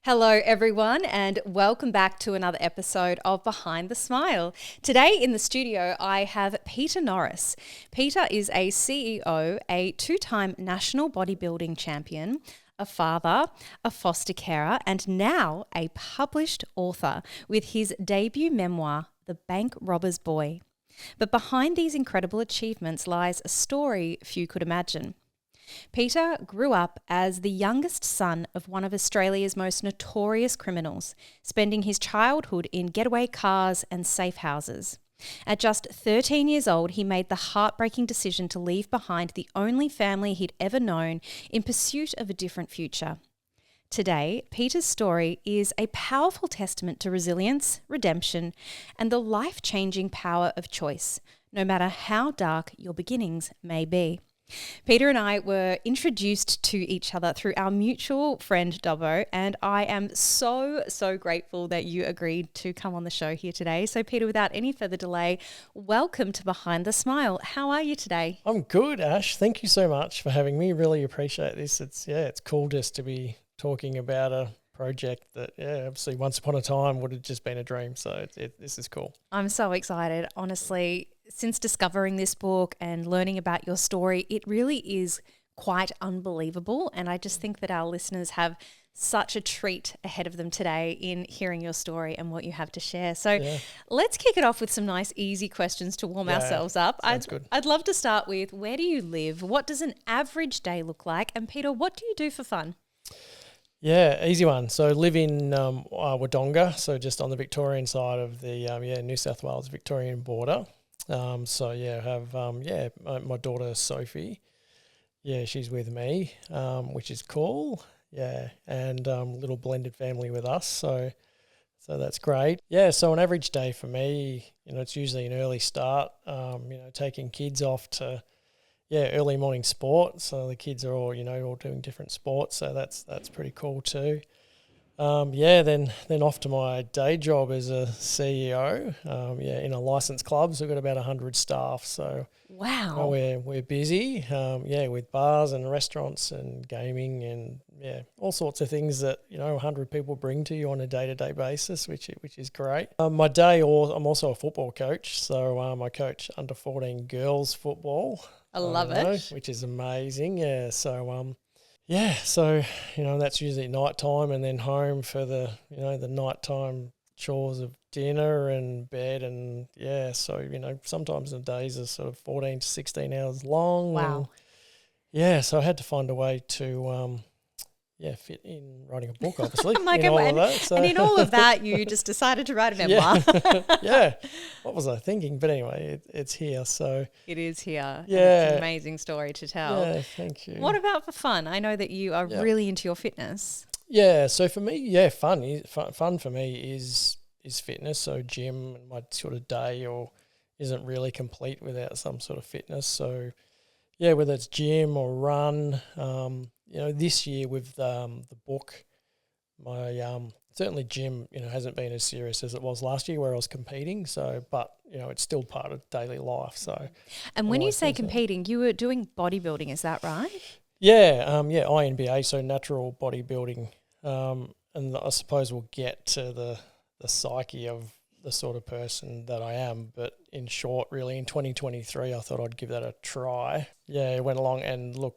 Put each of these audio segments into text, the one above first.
Hello, everyone, and welcome back to another episode of Behind the Smile. Today in the studio, I have Peter Norris. Peter is a CEO, a two-time national bodybuilding champion, a father, a foster carer, and now a published author with his debut memoir, The Bank Robber's Boy. But behind these incredible achievements lies a story few could imagine. Peter grew up as the youngest son of one of Australia's most notorious criminals, spending his childhood in getaway cars and safe houses. At just 13 years old, he made the heartbreaking decision to leave behind the only family he'd ever known in pursuit of a different future. Today, Peter's story is a powerful testament to resilience, redemption, and the life-changing power of choice, no matter how dark your beginnings may be. Peter and I were introduced to each other through our mutual friend Dobbo, and I am so grateful that you agreed to come on the show here today. So Peter, without any further delay, welcome to Behind the Smile. How are you today? I'm good, Ash. Thank you so much for having me. Really appreciate this. It's cool just to be talking about a project that, obviously once upon a time would have just been a dream. So this is cool. I'm so excited. Honestly, since discovering this book and learning about your story, it really is quite unbelievable. And I just think that our listeners have such a treat ahead of them today in hearing your story and what you have to share. So let's kick it off with some nice, easy questions to warm ourselves up. I'd love to start with, where do you live? What does an average day look like? And Peter, what do you do for fun? Yeah, easy one. So live in Wodonga, so just on the Victorian side of the New South Wales Victorian border. Have my daughter Sophie. Yeah, she's with me, which is cool. Yeah, and little blended family with us. So that's great. Yeah, so an average day for me, it's usually an early start. Taking kids off to early morning sport. So the kids are all doing different sports. So that's pretty cool too. Then off to my day job as a CEO. In a licensed club. So we've got about 100 staff. So wow, we're busy. With bars and restaurants and gaming and all sorts of things that 100 people bring to you on a day-to-day basis, which is great. My day, I'm also a football coach. So I coach under 14 girls football. I love it, which is amazing. Yeah, so that's usually night time and then home for the nighttime chores of dinner and bed and sometimes the days are sort of 14 to 16 hours long. Wow. And, so I had to find a way to fit in writing a book, obviously. And in all of that, you just decided to write a memoir. What was I thinking? But anyway, it's here. So it is here. Yeah. And it's an amazing story to tell. Yeah, thank you. What about for fun? I know that you are really into your fitness. Yeah, so for me, fun for me is fitness. So gym and my sort of day isn't really complete without some sort of fitness. So whether it's gym or run, this year with the book, my certainly gym, hasn't been as serious as it was last year where I was competing. So, but it's still part of daily life. So, and when you say competing, you were doing bodybuilding, is that right? INBA, so natural bodybuilding, and I suppose we'll get to the psyche of the sort of person that I am. But in short, really, in 2023, I thought I'd give that a try. Yeah, went along and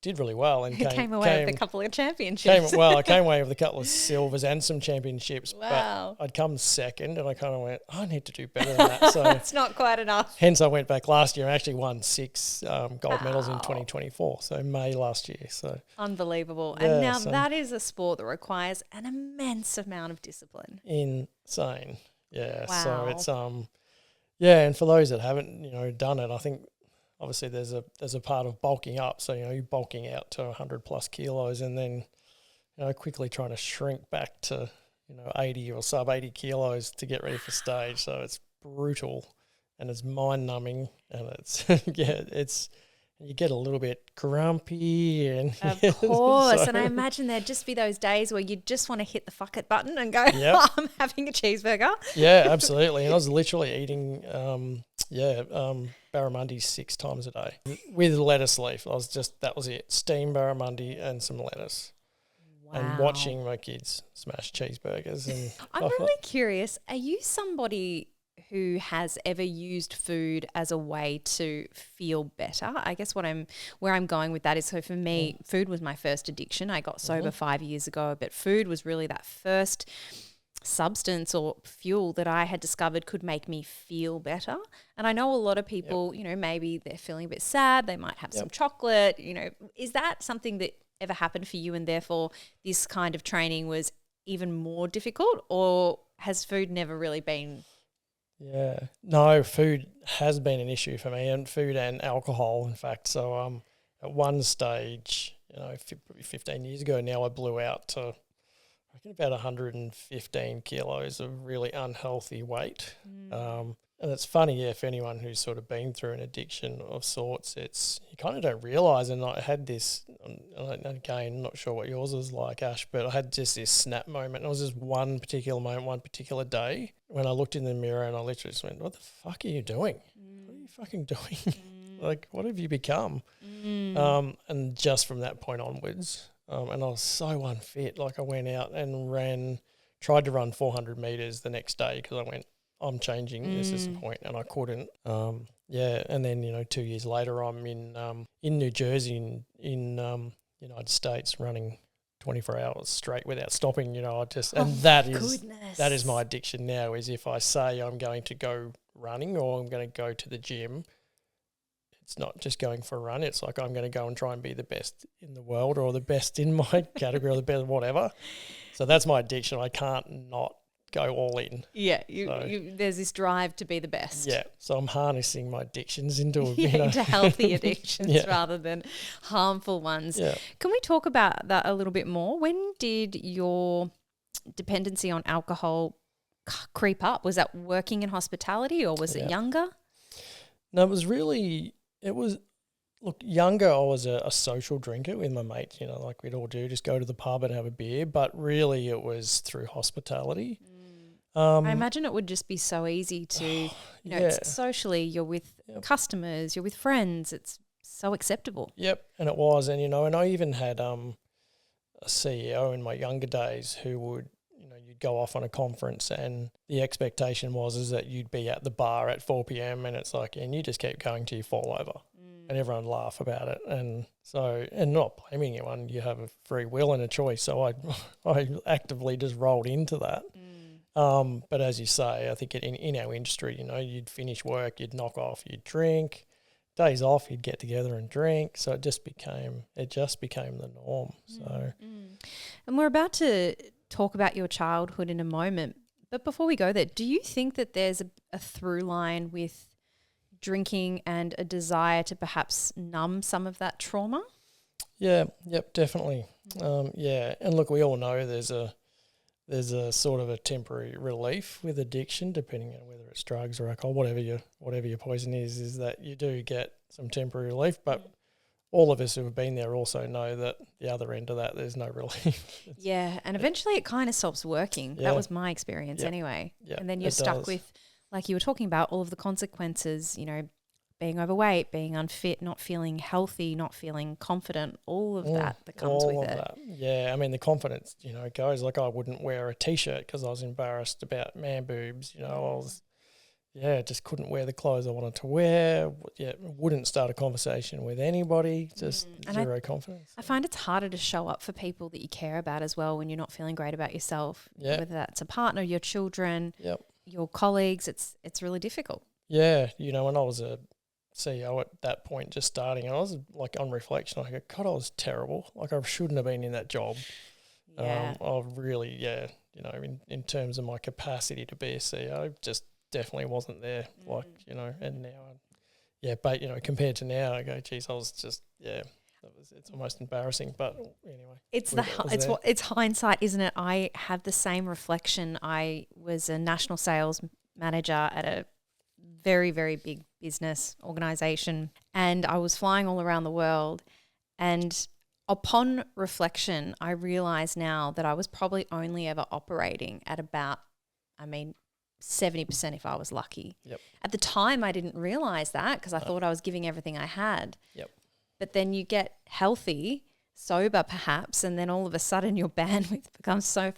did really well and came away with a couple of championships. I came away with a couple of silvers and some championships. Wow. But I'd come second and I kind of went, I need to do better than that. So it's not quite enough. Hence I went back last year and actually won 6 gold medals in 2024. So May last year. So unbelievable. And now that is a sport that requires an immense amount of discipline. Insane. Yeah. Wow. So it's and for those that haven't, done it, I think obviously there's a part of bulking up. So, you're bulking out to 100 plus kilos and then, quickly trying to shrink back to, 80 or sub 80 kilos to get ready for stage. So it's brutal and it's mind numbing and it's, you get a little bit grumpy and of course. And I imagine there'd just be those days where you just want to hit the fuck it button and go, I'm having a cheeseburger. Yeah, absolutely. And I was literally eating barramundi 6 times a day with lettuce leaf. That was it. Steamed barramundi and some lettuce. and watching my kids smash cheeseburgers. And I'm really curious, are you somebody who has ever used food as a way to feel better? I guess where I'm going with that is, so for me, food was my first addiction. I got sober 5 years ago, but food was really that first substance or fuel that I had discovered could make me feel better. And I know a lot of people, you know, maybe they're feeling a bit sad, they might have some chocolate, you know. Is that something that ever happened for you, and therefore this kind of training was even more difficult, or has food never really been? Yeah, no, food has been an issue for me, and food and alcohol, in fact. So at one stage, you know, probably 15 years ago now, I blew out to, I reckon, about 115 kilos of really unhealthy weight. And it's funny, if anyone who's sort of been through an addiction of sorts, it's, you kind of don't realise. And I had this, and again, not sure what yours was like, Ash, but I had just this snap moment. And it was just one particular moment, one particular day, when I looked in the mirror and I literally just went, what the fuck are you doing? What are you fucking doing? Like, what have you become? And just from that point onwards, and I was so unfit. Like, I went out and tried to run 400 metres the next day because I went, I'm changing, this is the point, and I couldn't. And then, you know, 2 years later, I'm in New Jersey in United States, running 24 hours straight without stopping. You know, that is my addiction now. Is if I say I'm going to go running or I'm going to go to the gym, it's not just going for a run. It's like I'm going to go and try and be the best in the world or the best in my category or the best whatever. So that's my addiction. I can't not go all in. Yeah, there's this drive to be the best. Yeah, so I'm harnessing my addictions into into healthy addictions rather than harmful ones. Yeah. Can we talk about that a little bit more? When did your dependency on alcohol creep up? Was that working in hospitality, or was it younger? No, look, younger, I was a social drinker with my mates, you know, like we'd all do, just go to the pub and have a beer, but really it was through hospitality. I imagine it would just be so easy to, you know, it's socially, you're with customers, you're with friends, it's so acceptable. Yep, and it was, and, you know, and I even had a CEO in my younger days who would, you know, you'd go off on a conference and the expectation is that you'd be at the bar at 4 p.m. and it's like, and you just keep going till you fall over. And everyone would laugh about it. And so, and not blaming anyone, you have a free will and a choice. So I actively just rolled into that. But as you say, I think in our industry, you know, you'd finish work, you'd knock off, you'd drink. Days off, you'd get together and drink. So it just became the norm. So, and we're about to talk about your childhood in a moment. But before we go there, do you think that there's a through line with drinking and a desire to perhaps numb some of that trauma? Yeah, yep, definitely. And look, we all know there's a sort of a temporary relief with addiction, depending on whether it's drugs or alcohol, whatever your poison is that you do get some temporary relief. But all of us who have been there also know that the other end of that, there's no relief. And eventually it kind of stops working. That was my experience anyway. And then you're stuck with, like you were talking about, all of the consequences, you know, being overweight, being unfit, not feeling healthy, not feeling confident, all of that comes with it. That. Yeah, I mean, the confidence, you know, goes, like, I wouldn't wear a T-shirt because I was embarrassed about man boobs, you know, just couldn't wear the clothes I wanted to wear, wouldn't start a conversation with anybody, just zero confidence. I find it's harder to show up for people that you care about as well when you're not feeling great about yourself, whether that's a partner, your children, your colleagues, it's really difficult. Yeah, you know, when I was a CEO at that point, just starting, and I was like, on reflection, I go, God, I was terrible. Like, I shouldn't have been in that job. I really, you know, in terms of my capacity to be a CEO, just definitely wasn't there. Like, you know, and now, but, you know, compared to now, I go, geez, I was just, it's almost embarrassing. But anyway, it's hindsight, isn't it? I have the same reflection. I was a national sales manager at a very, very big business organization, and I was flying all around the world, and upon reflection, I realize now that I was probably only ever operating at about, 70% if I was lucky. Yep. At the time, I didn't realize that because I thought I was giving everything I had. Yep. But then you get healthy, sober perhaps, and then all of a sudden your bandwidth becomes so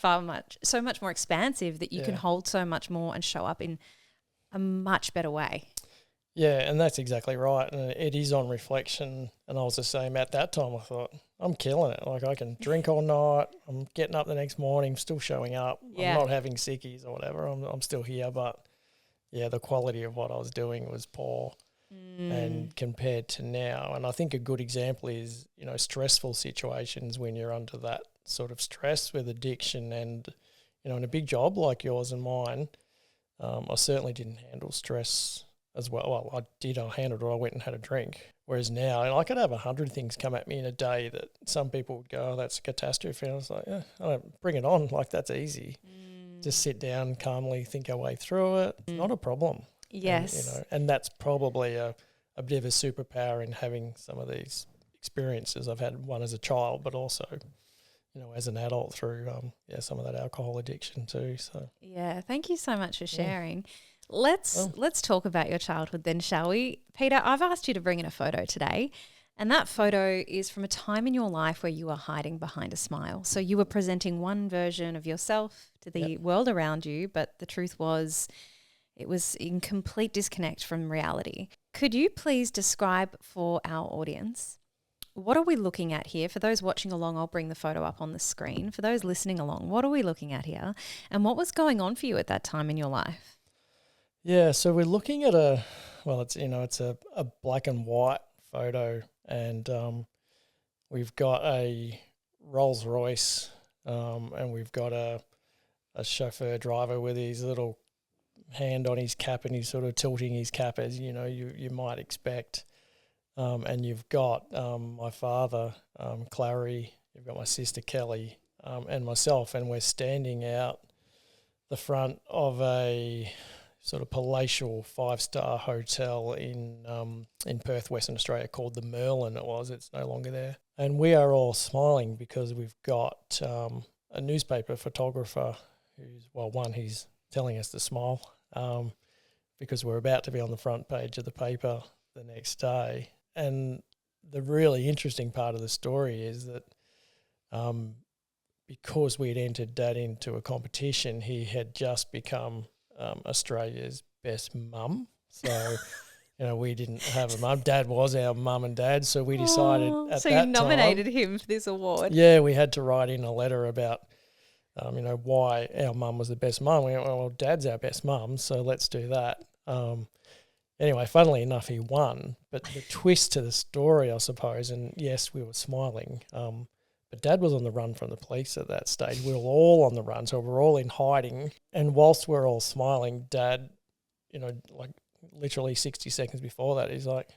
much more expansive that you can hold so much more and show up in a much better way. Yeah, and that's exactly right. And it is on reflection. And I was the same at that time. I thought, I'm killing it. Like, I can drink all night. I'm getting up the next morning, still showing up. Yeah. I'm not having sickies or whatever. I'm still here. But, yeah, the quality of what I was doing was poor. And compared to now. And I think a good example is, you know, stressful situations when you're under that sort of stress with addiction and, you know, in a big job like yours and mine, I certainly didn't handle stress as well. Well, I did. I handled it. I went and had a drink. Whereas now, and I could have 100 things come at me in a day that some people would go, oh, that's a catastrophe. And I was like, yeah, I don't bring it on. Like, that's easy. Just sit down, calmly think our way through it. It's not a problem. Yes. And, you know, and that's probably a bit of a superpower in having some of these experiences. I've had one as a child, but also, you know, as an adult through some of that alcohol addiction too. So yeah, thank you so much for sharing. Let's talk about your childhood then, shall we? Peter, I've asked you to bring in a photo today, and that photo is from a time in your life where you were hiding behind a smile. So you were presenting one version of yourself to the world around you, but the truth was it was in complete disconnect from reality. Could you please describe for our audience, what are we looking at here? For those watching along, I'll bring the photo up on the screen. For those listening along, what are we looking at here? And what was going on for you at that time in your life? yeah, so we're looking at it's a black and white photo, and we've got a Rolls Royce, and we've got a chauffeur driver with his little hand on his cap, and he's sort of tilting his cap as you might expect. And you've got my father, Clary, you've got my sister Kelly, and myself, and we're standing out the front of a sort of palatial 5-star hotel in Perth, Western Australia, called the Merlin. It's no longer there. And we are all smiling because we've got a newspaper photographer he's telling us to smile because we're about to be on the front page of the paper the next day. And the really interesting part of the story is that because we'd entered Dad into a competition, he had just become Australia's best mum. So, we didn't have a mum. Dad was our mum and dad, so we decided at that time. So you nominated him for this award. Yeah, we had to write in a letter about, why our mum was the best mum. We went, well, Dad's our best mum, so let's do that. Anyway, funnily enough, he won. But the twist to the story, I suppose, and yes, we were smiling, but Dad was on the run from the police at that stage. We were all on the run, so we're all in hiding. And whilst we're all smiling, Dad, literally 60 seconds before that, he's like,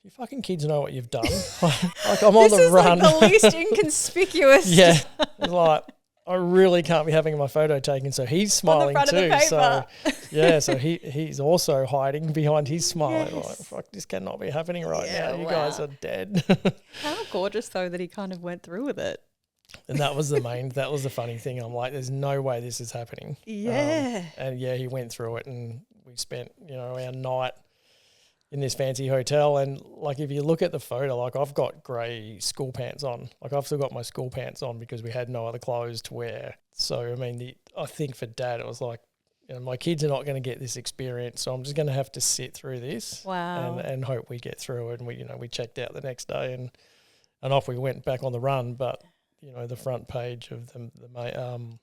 you fucking kids know what you've done. Like, I'm on the run. This is like the least inconspicuous. Yeah. It's like, I really can't be having my photo taken. So he's smiling too. So yeah, so he's also hiding behind his smile. Yes. Like, fuck, this cannot be happening right now. You guys are dead. How gorgeous though that he kind of went through with it. And that was the funny thing. I'm like, there's no way this is happening. Yeah. And yeah, he went through it, and we spent, our night in this fancy hotel. And like, if you look at the photo, like, I've got grey school pants on. Like, I've still got my school pants on because we had no other clothes to wear. So, I mean, I think for Dad, it was like, my kids are not going to get this experience, so I'm just going to have to sit through this. Wow. And hope we get through it. And we checked out the next day, and off we went back on the run. But the front page of the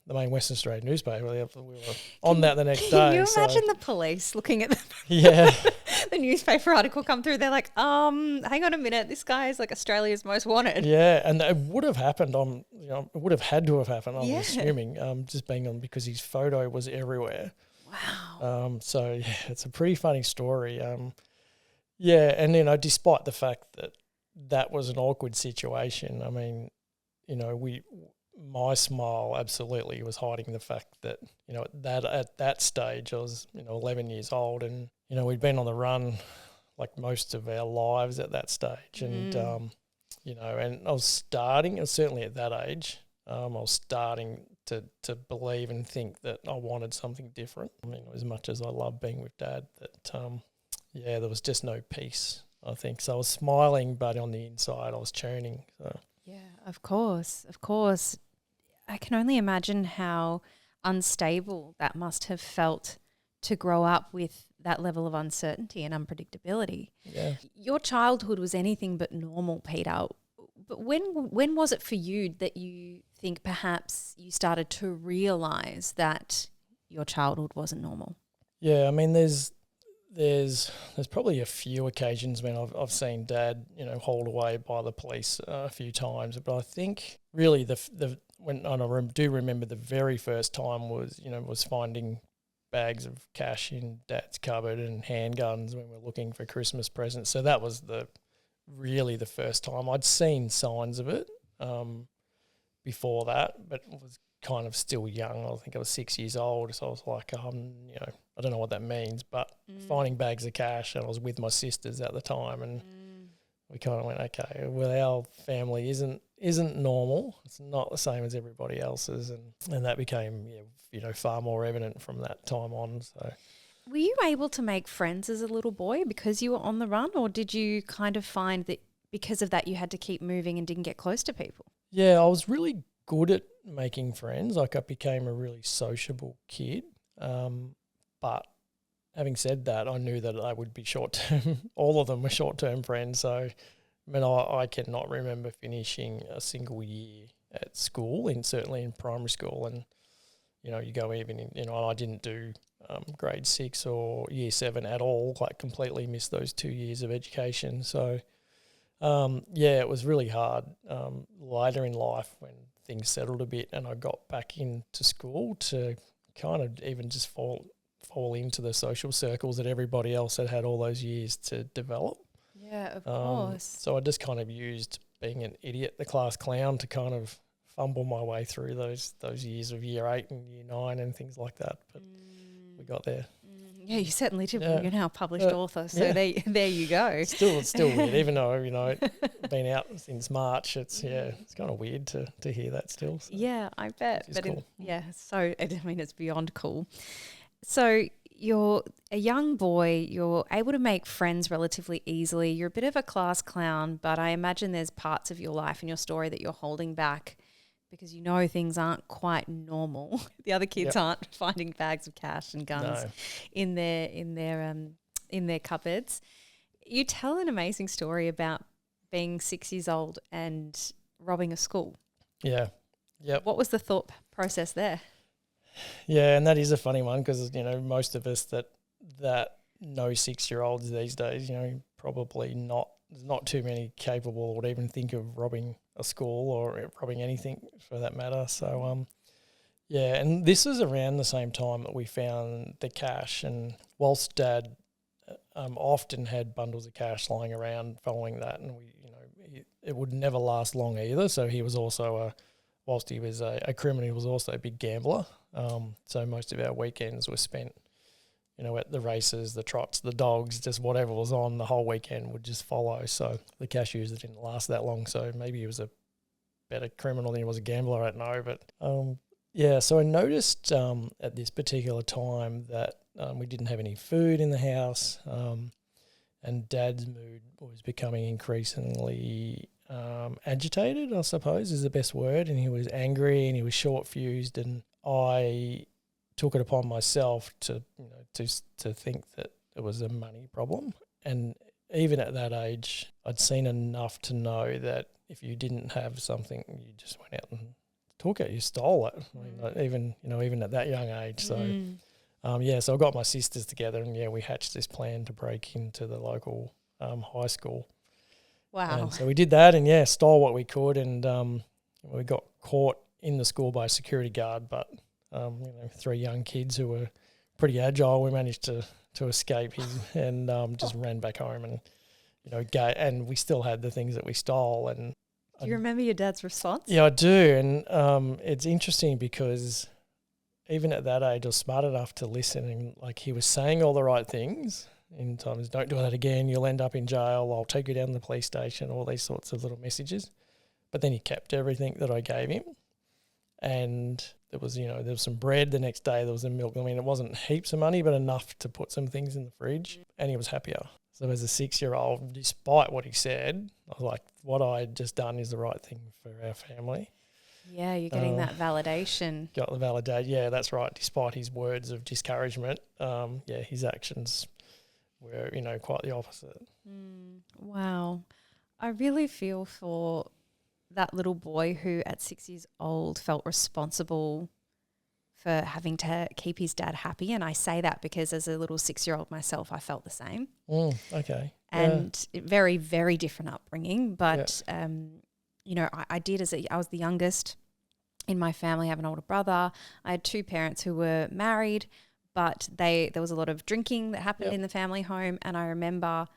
main Western Australian newspaper, we were on that the next day. Can you imagine the police looking at the newspaper article come through? They're like, hang on a minute, this guy is like Australia's most wanted. Yeah, and it would have happened it would have had to have happened, I'm assuming, just being on, because his photo was everywhere. Wow. So yeah, it's a pretty funny story. And despite the fact that was an awkward situation, I mean, my smile absolutely was hiding the fact that, at that stage I was, 11 years old, and, we'd been on the run like most of our lives at that stage. And, and I was certainly at that age, I was starting to believe and think that I wanted something different. I mean, as much as I love being with Dad, that, there was just no peace, I think. So I was smiling, but on the inside I was churning, so. Yeah, Of course, of course. I can only imagine how unstable that must have felt to grow up with that level of uncertainty and unpredictability. Yeah. Your childhood was anything but normal, Peter. But when was it for you that you think perhaps you started to realise that your childhood wasn't normal? Yeah, I mean, there's probably a few occasions when I've seen Dad, hauled away by the police a few times, but I think really do remember the very first time was finding bags of cash in Dad's cupboard and handguns when we're looking for Christmas presents. So that was really the first time. I'd seen signs of it before that, but was kind of still young. I think I was 6 years old, so I was like, I don't know what that means, but finding bags of cash, and I was with my sisters at the time, and we kind of went, okay, well, our family isn't normal. It's not the same as everybody else's, and that became far more evident from that time on. So, were you able to make friends as a little boy because you were on the run, or did you kind of find that because of that you had to keep moving and didn't get close to people? Yeah, I was really good at making friends. Like, I became a really sociable kid. But having said that, I knew that I would be short-term. All of them were short-term friends. So, I mean, I cannot remember finishing a single year at school, certainly in primary school. And, you go even in, I didn't do grade 6 or year 7 at all, like completely missed those 2 years of education. So, it was really hard later in life when things settled a bit and I got back into school to kind of even just fall into the social circles that everybody else had all those years to develop. Yeah, of course. So I just kind of used being an idiot, the class clown, to kind of fumble my way through those years of year 8 and year 9 and things like that. But we got there. Yeah, you certainly did. Yeah. You're now a published author, so there you go. Still weird, even though been out since March. It's kind of weird to hear that still. So. Yeah, I bet. But cool. It's beyond cool. So you're a young boy. You're able to make friends relatively easily. You're a bit of a class clown, but I imagine there's parts of your life and your story that you're holding back because things aren't quite normal. The other kids aren't finding bags of cash and guns in their cupboards. You tell an amazing story about being 6 years old and robbing a school. Yeah. Yep. What was the thought process there? Yeah, and that is a funny one because, most of us that know 6-year-olds these days, probably not. There's not too many capable or would even think of robbing a school or robbing anything for that matter. So, and this was around the same time that we found the cash. And whilst Dad often had bundles of cash lying around following that, and it would never last long either. So he was also whilst he was a criminal, he was also a big gambler. So most of our weekends were spent at the races, the trots, the dogs, just whatever was on the whole weekend would just follow. So the cash user didn't last that long. So maybe he was a better criminal than he was a gambler, I don't know. But so I noticed at this particular time that we didn't have any food in the house and Dad's mood was becoming increasingly agitated, I suppose is the best word. And he was angry and he was short-fused, and I took it upon myself to think that it was a money problem. And even at that age, I'd seen enough to know that if you didn't have something, you just went out and took it, you stole it. I mean, even at that young age. So, so I got my sisters together and we hatched this plan to break into the local high school. Wow. And so we did that and stole what we could, and we got caught in the school by a security guard, but 3 young kids who were pretty agile. We managed to escape and just ran back home and and we still had the things that we stole. And do you remember your dad's response? Yeah, I do. And it's interesting because even at that age, I was smart enough to listen, and he was saying all the right things in times. Don't do that again. You'll end up in jail. I'll take you down to the police station. All these sorts of little messages. But then he kept everything that I gave him. And there was some bread the next day. There was some milk. I mean, it wasn't heaps of money, but enough to put some things in the fridge. And he was happier. So as a 6-year-old, despite what he said, I was like, what I had just done is the right thing for our family. Yeah, you're getting that validation. Got the validate. Yeah, that's right. Despite his words of discouragement, his actions were, quite the opposite. Wow. I really feel for that little boy who at 6 years old felt responsible for having to keep his dad happy. And I say that because as a little 6-year-old myself, I felt the same. Okay. And very, very different upbringing. But, I did I was the youngest in my family. I have an older brother. I had 2 parents who were married, but there was a lot of drinking that happened in the family home. And I remember,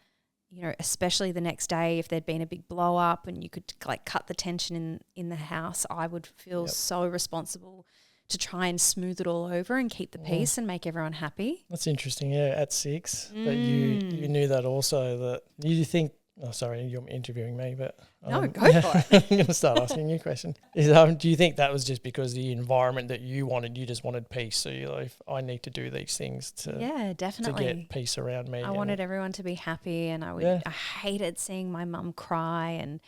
especially the next day, if there'd been a big blow up and you could like cut the tension in the house, I would feel so responsible to try and smooth it all over and keep the peace and make everyone happy. That's interesting. Yeah, at 6, that you knew that also. That you think. Oh, sorry, you're interviewing me, but no, go for it. I'm going to start asking you a question. Do you think that was just because the environment that you just wanted peace? So you're like, I need to do these things definitely to get peace around me. I wanted everyone to be happy, and I hated seeing my mum cry, and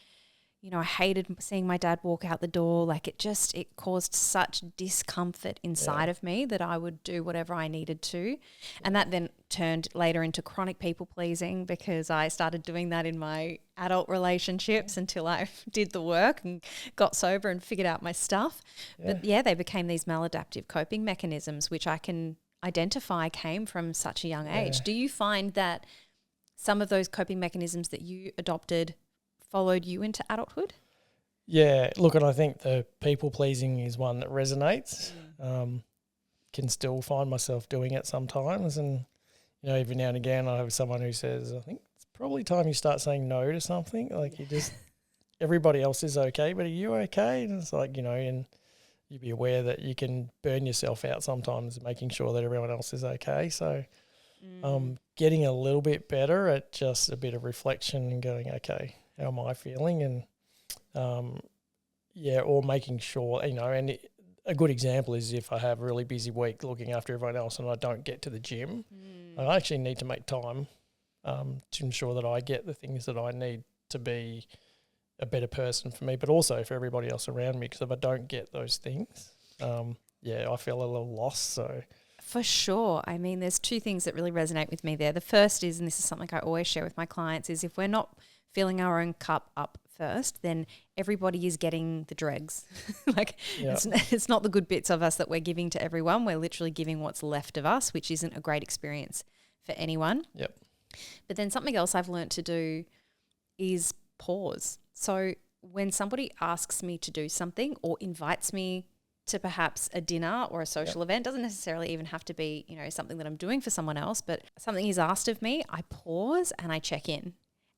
I hated seeing my dad walk out the door. Like it caused such discomfort inside of me that I would do whatever I needed to. And that then turned later into chronic people pleasing, because I started doing that in my adult relationships until I did the work and got sober and figured out my stuff. But they became these maladaptive coping mechanisms, which I can identify came from such a young age. Do you find that some of those coping mechanisms that you adopted followed you into adulthood? Yeah, look, and I think the people pleasing is one that resonates. Can still find myself doing it sometimes, and every now and again I have someone who says, I think it's probably time you start saying no to something. Like you just, everybody else is okay, but are you okay? And it's like, and you be aware that you can burn yourself out sometimes making sure that everyone else is okay. So getting a little bit better at just a bit of reflection and going, okay, how am I feeling? And, or making sure, and a good example is if I have a really busy week looking after everyone else and I don't get to the gym, I actually need to make time to ensure that I get the things that I need to be a better person for me, but also for everybody else around me, because if I don't get those things, I feel a little lost. So for sure. I mean, there's 2 things that really resonate with me there. The first is, and this is something I always share with my clients, is if we're not filling our own cup up first, then everybody is getting the dregs. It's not the good bits of us that we're giving to everyone. We're literally giving what's left of us, which isn't a great experience for anyone. Yep. But then something else I've learned to do is pause. So when somebody asks me to do something or invites me to perhaps a dinner or a social event, doesn't necessarily even have to be, something that I'm doing for someone else, but something is asked of me, I pause and I check in.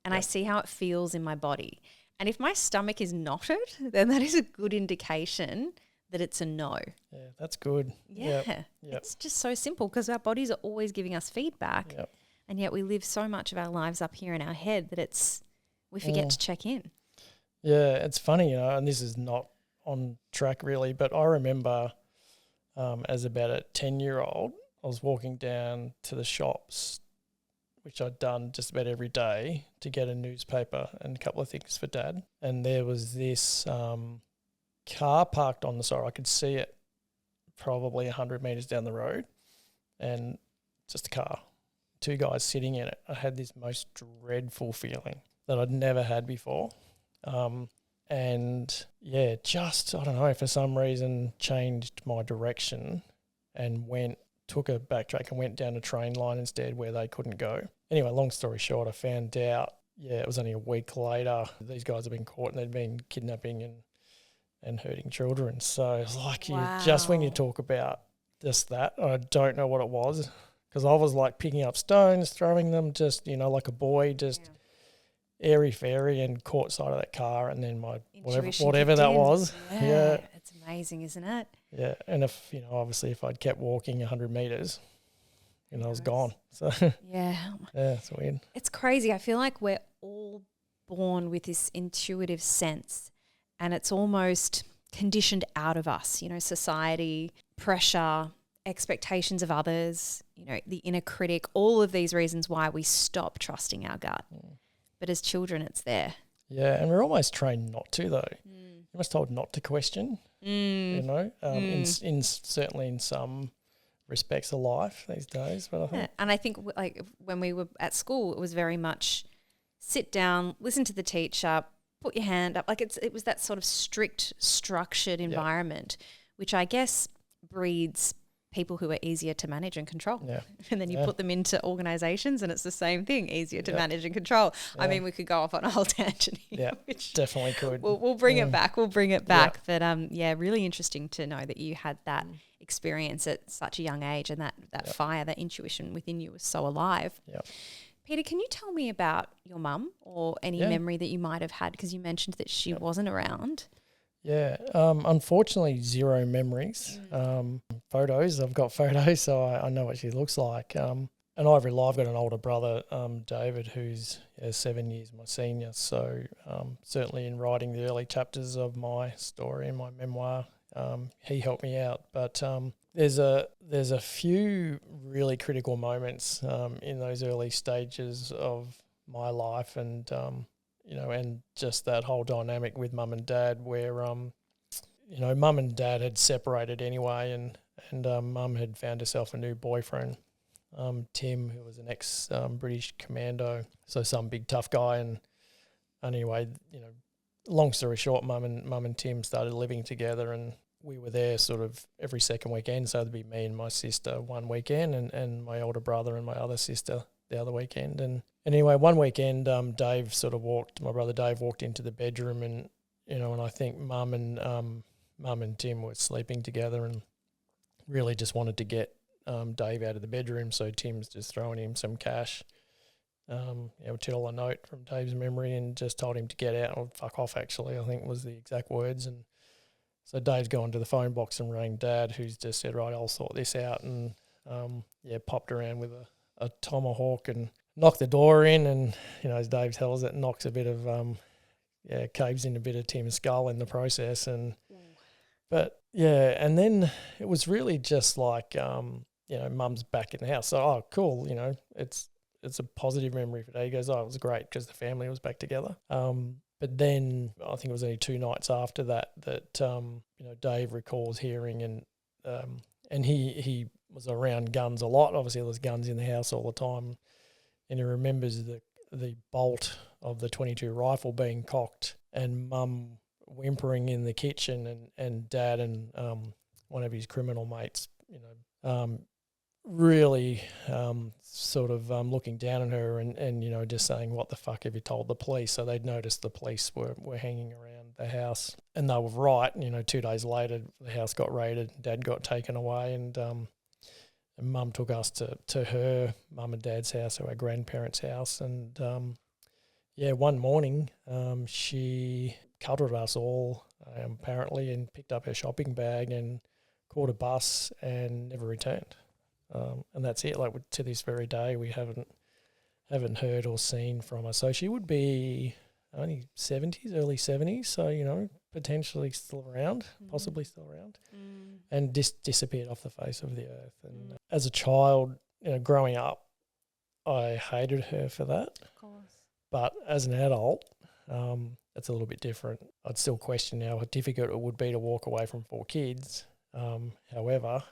And I see how it feels in my body. And if my stomach is knotted, then that is a good indication that it's a no. Yeah, that's good. Yeah. It's just so simple, because our bodies are always giving us feedback. And yet we live so much of our lives up here in our head that we forget to check in. Yeah, it's funny, and this is not on track really, but I remember as about a 10-year-old, I was walking down to the shops, which I'd done just about every day, to get a newspaper and a couple of things for Dad. And there was this car parked on the side. I could see it probably 100 metres down the road, and just a car, 2 guys sitting in it. I had this most dreadful feeling that I'd never had before. Just, I don't know, for some reason changed my direction and took a backtrack and went down a train line instead where they couldn't go. Anyway, long story short, I found out, it was only a week later, these guys had been caught and they'd been kidnapping and hurting children. So it's like, just when you talk about just that, I don't know what it was, because I was like picking up stones, throwing them, just, like a boy, just airy-fairy, and caught sight of that car, and then my whatever that was. Yeah. It's amazing, isn't it? Yeah, and if, obviously if I'd kept walking 100 metres, I was gone. So yeah, it's weird. It's crazy. I feel like we're all born with this intuitive sense, and it's almost conditioned out of us, society, pressure, expectations of others, the inner critic, all of these reasons why we stop trusting our gut. But as children, it's there. Yeah, and we're almost trained not to, though. You're almost told not to question, in certainly in some respects of life these days. But I think, and I think like when we were at school, it was very much sit down, listen to the teacher, put your hand up. Like it was that sort of strict, structured environment, which I guess breeds people who are easier to manage and control. Yeah. And then you put them into organisations and it's the same thing, easier to manage and control. Yeah. I mean, we could go off on a whole tangent here. Yeah, definitely could. We'll bring it back. We'll bring it back. But really interesting to know that you had that experience at such a young age and that fire, that intuition within you was so alive. Yeah. Peter, can you tell me about your mum or any memory that you might have had? Because you mentioned that she wasn't around. Yeah, unfortunately, zero memories. Photos, I've got photos, so I know what she looks like. And I've got an older brother, David, who's 7 years my senior. So certainly in writing the early chapters of my story and my memoir, he helped me out. But there's a few really critical moments in those early stages of my life, and and just that whole dynamic with mum and dad where, mum and dad had separated anyway, and mum had found herself a new boyfriend, Tim, who was an ex-British commando, so some big tough guy. And anyway, long story short, mum and Tim started living together, and we were there sort of every second weekend. So there'd be me and my sister one weekend, and my older brother and my other sister the other weekend. And anyway, one weekend, my brother Dave walked into the bedroom, and and I think mum and Tim were sleeping together and really just wanted to get Dave out of the bedroom. So Tim's just throwing him some cash, $2 note from Dave's memory, and just told him to get out or fuck off, actually, I think was the exact words. And so Dave's gone to the phone box and rang Dad, who's just said, right, I'll sort this out. And popped around with a tomahawk and knocked the door in, and as Dave tells it, knocks a bit of caves in a bit of Tim's skull in the process. And and then it was really just like mum's back in the house, so cool, it's a positive memory for Dave. He goes, it was great because the family was back together. But then I think it was only 2 nights after that Dave recalls hearing, and he was around guns a lot. Obviously, there was guns in the house all the time, and he remembers the bolt of the .22 rifle being cocked, and mum whimpering in the kitchen, and dad and one of his criminal mates, really looking down on her and just saying, what the fuck have you told the police? So they'd noticed the police were hanging around the house, and they were right. 2 days later, the house got raided, Dad got taken away, and Mum took us to her mum and dad's house, or our grandparents' house. And one morning she cuddled us all, apparently, and picked up her shopping bag and caught a bus and never returned. And that's it. Like, to this very day, we haven't heard or seen from her. So she would be only 70s, early 70s. So, potentially still around, possibly still around, and disappeared off the face of the earth. And as a child, growing up, I hated her for that. Of course. But as an adult, it's a little bit different. I'd still question how difficult it would be to walk away from 4 kids. However,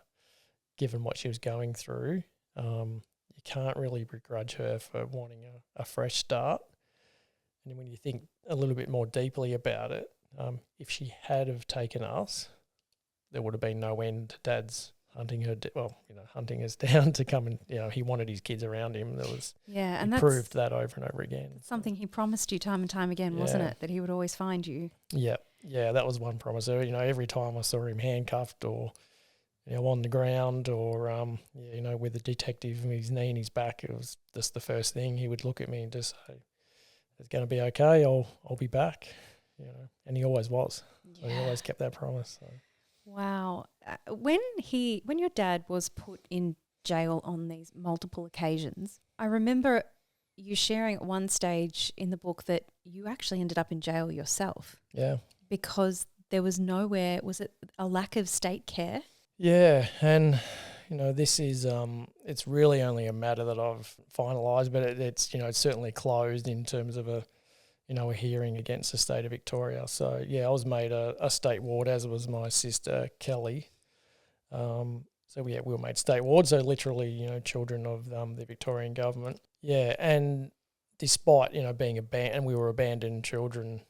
given what she was going through, you can't really begrudge her for wanting a fresh start. And when you think a little bit more deeply about it, if she had have taken us, there would have been no end to Dad's hunting us down to come and, he wanted his kids around him. And he proved that over and over again. Something he promised you time and time again, wasn't it? That he would always find you. Yeah, that was one promise. Every time I saw him handcuffed or, on the ground or, with a detective and his knee in his back, it was just the first thing he would look at me and just say, it's going to be okay, I'll be back, and he always was. So he always kept that promise. So. Wow. When your dad was put in jail on these multiple occasions, I remember you sharing at one stage in the book that you actually ended up in jail yourself. Yeah. Because there was nowhere, was it a lack of state care? Yeah, and this is it's really only a matter that I've finalised, but it's it's certainly closed in terms of a hearing against the state of Victoria. So I was made a state ward, as was my sister Kelly. So we were made state ward, so literally children of the Victorian government. Yeah, and despite being and we were abandoned children,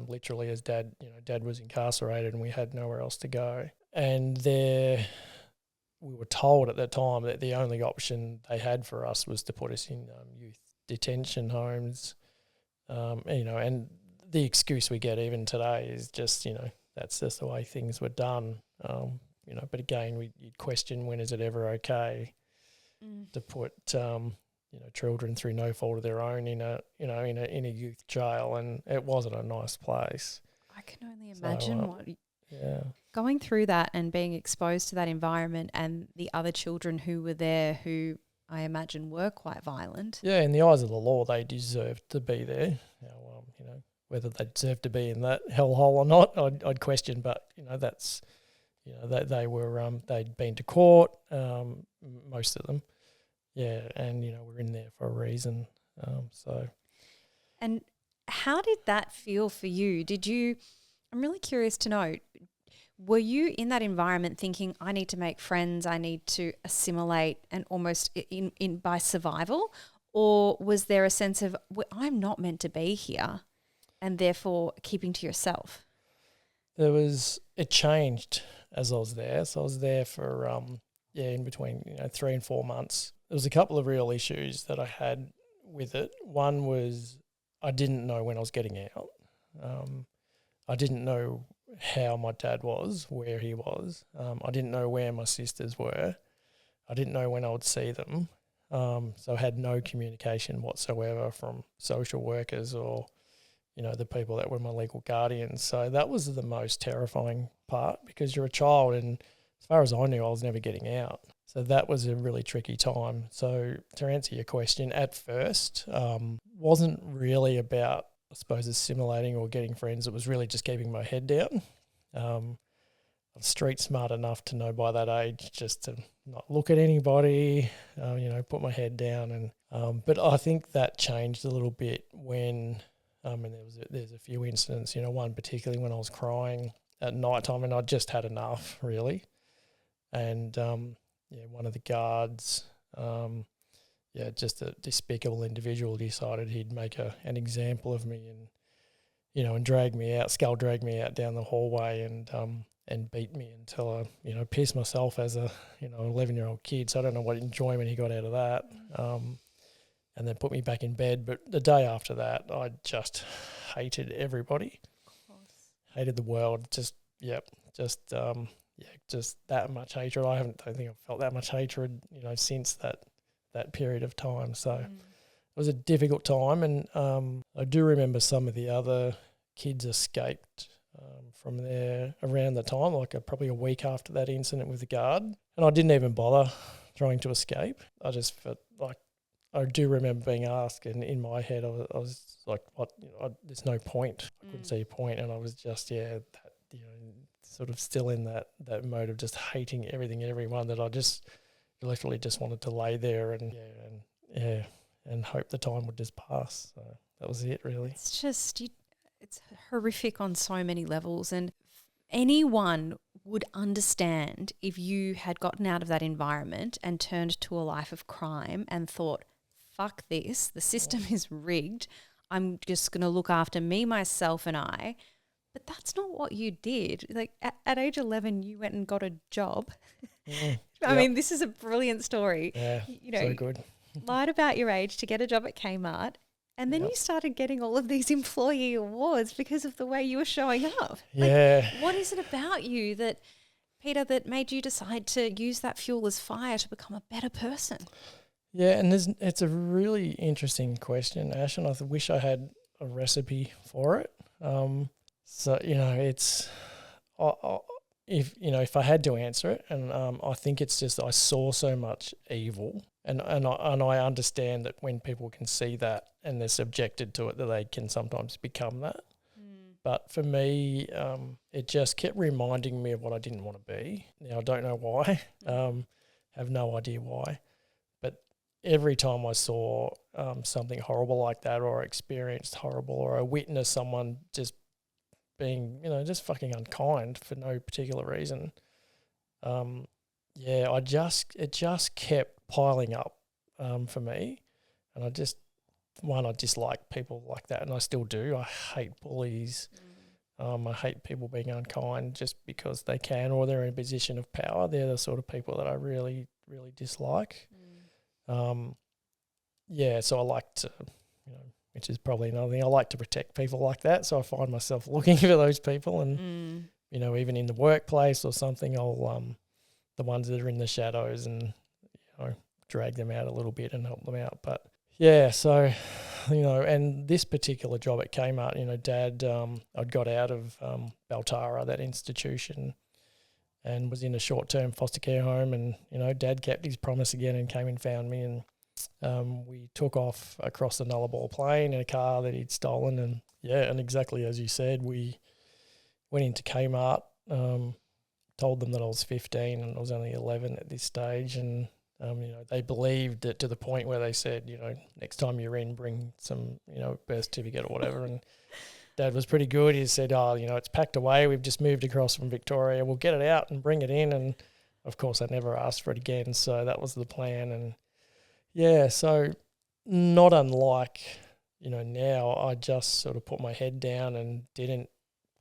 literally, as dad was incarcerated and we had nowhere else to go. And we were told at that time that the only option they had for us was to put us in youth detention homes. And the excuse we get even today is just that's just the way things were done. But again, you'd question, when is it ever okay to put children through no fault of their own in a youth jail, and it wasn't a nice place. I can only imagine going through that and being exposed to that environment, and the other children who were there, who I imagine were quite violent. Yeah, in the eyes of the law, they deserved to be there. Whether they deserved to be in that hellhole or not, I'd question. But that's they were they'd been to court, most of them. Yeah, and we're in there for a reason. And how did that feel for you? I'm really curious to know, were you in that environment thinking, I need to make friends, I need to assimilate, and almost in by survival? Or was there a sense of, I'm not meant to be here, and therefore keeping to yourself? It changed as I was there. So I was there for, in between 3 and 4 months. There was a couple of real issues that I had with it. One was I didn't know when I was getting out. I didn't know how my dad was, where he was. I didn't know where my sisters were. I didn't know when I would see them. So I had no communication whatsoever from social workers or, the people that were my legal guardians. So that was the most terrifying part, because you're a child, and as far as I knew, I was never getting out. So that was a really tricky time. So to answer your question, at first, wasn't really about, I suppose, assimilating or getting friends. It was really just keeping my head down. I was street smart enough to know by that age just to not look at anybody, put my head down. But I think that changed a little bit when, and there's a few incidents, one particularly when I was crying at night time, and I'd just had enough, really. And one of the guards, just a despicable individual, decided he'd make an example of me and drag me out down the hallway and beat me until I pissed myself as a 11-year-old kid. So I don't know what enjoyment he got out of that. And then put me back in bed. But the day after that, I just hated everybody, hated the world. Just that much hatred. I don't think I've felt that much hatred, since that period of time. So it was a difficult time, and I do remember some of the other kids escaped from there around the time, probably a week after that incident with the guard, and I didn't even bother trying to escape. I just felt like, I do remember being asked, and in my head I was like, "What? There's no point. I couldn't see a point," and I was just sort of still in that mode of just hating everything, everyone, that I just literally just wanted to lay there and hope the time would just pass. So that was it, really. It's just it's horrific on so many levels, and anyone would understand if you had gotten out of that environment and turned to a life of crime and thought, fuck this, the system is rigged, I'm just going to look after me, myself and I. But that's not what you did. Like at age 11, you went and got a job. I mean, this is a brilliant story. Yeah, so good. Lied about your age to get a job at Kmart. And then you started getting all of these employee awards because of the way you were showing up. Yeah. What is it about you Peter, that made you decide to use that fuel as fire to become a better person? Yeah, and it's a really interesting question, Ash, and I wish I had a recipe for it. So, it's if I had to answer it, and I think it's just I saw so much evil, and I understand that when people can see that and they're subjected to it, that they can sometimes become that. But for me, it just kept reminding me of what I didn't want to be. Now, I don't know why. have no idea why. But every time I saw something horrible like that, or experienced horrible, or I witnessed someone just being, just fucking unkind for no particular reason, it just kept piling up for me. And I dislike people like that, and I still do. I hate bullies. I hate people being unkind just because they can, or they're in a position of power. They're the sort of people that I really, really dislike. So I like to, which is probably another thing, I like to protect people like that. So I find myself looking for those people, and even in the workplace or something, I'll the ones that are in the shadows, and drag them out a little bit and help them out. But so and this particular job at Kmart, Dad, I'd got out of Baltara, that institution, and was in a short-term foster care home, and Dad kept his promise again and came and found me, and we took off across the Nullarbor Plain in a car that he'd stolen, and exactly as you said, we went into Kmart, told them that I was 15 and I was only 11 at this stage, and they believed it to the point where they said, next time you're in, bring some, birth certificate or whatever. And Dad was pretty good. He said, it's packed away. We've just moved across from Victoria. We'll get it out and bring it in. And of course, I never asked for it again. So that was the plan. And so not unlike, now, I just sort of put my head down and didn't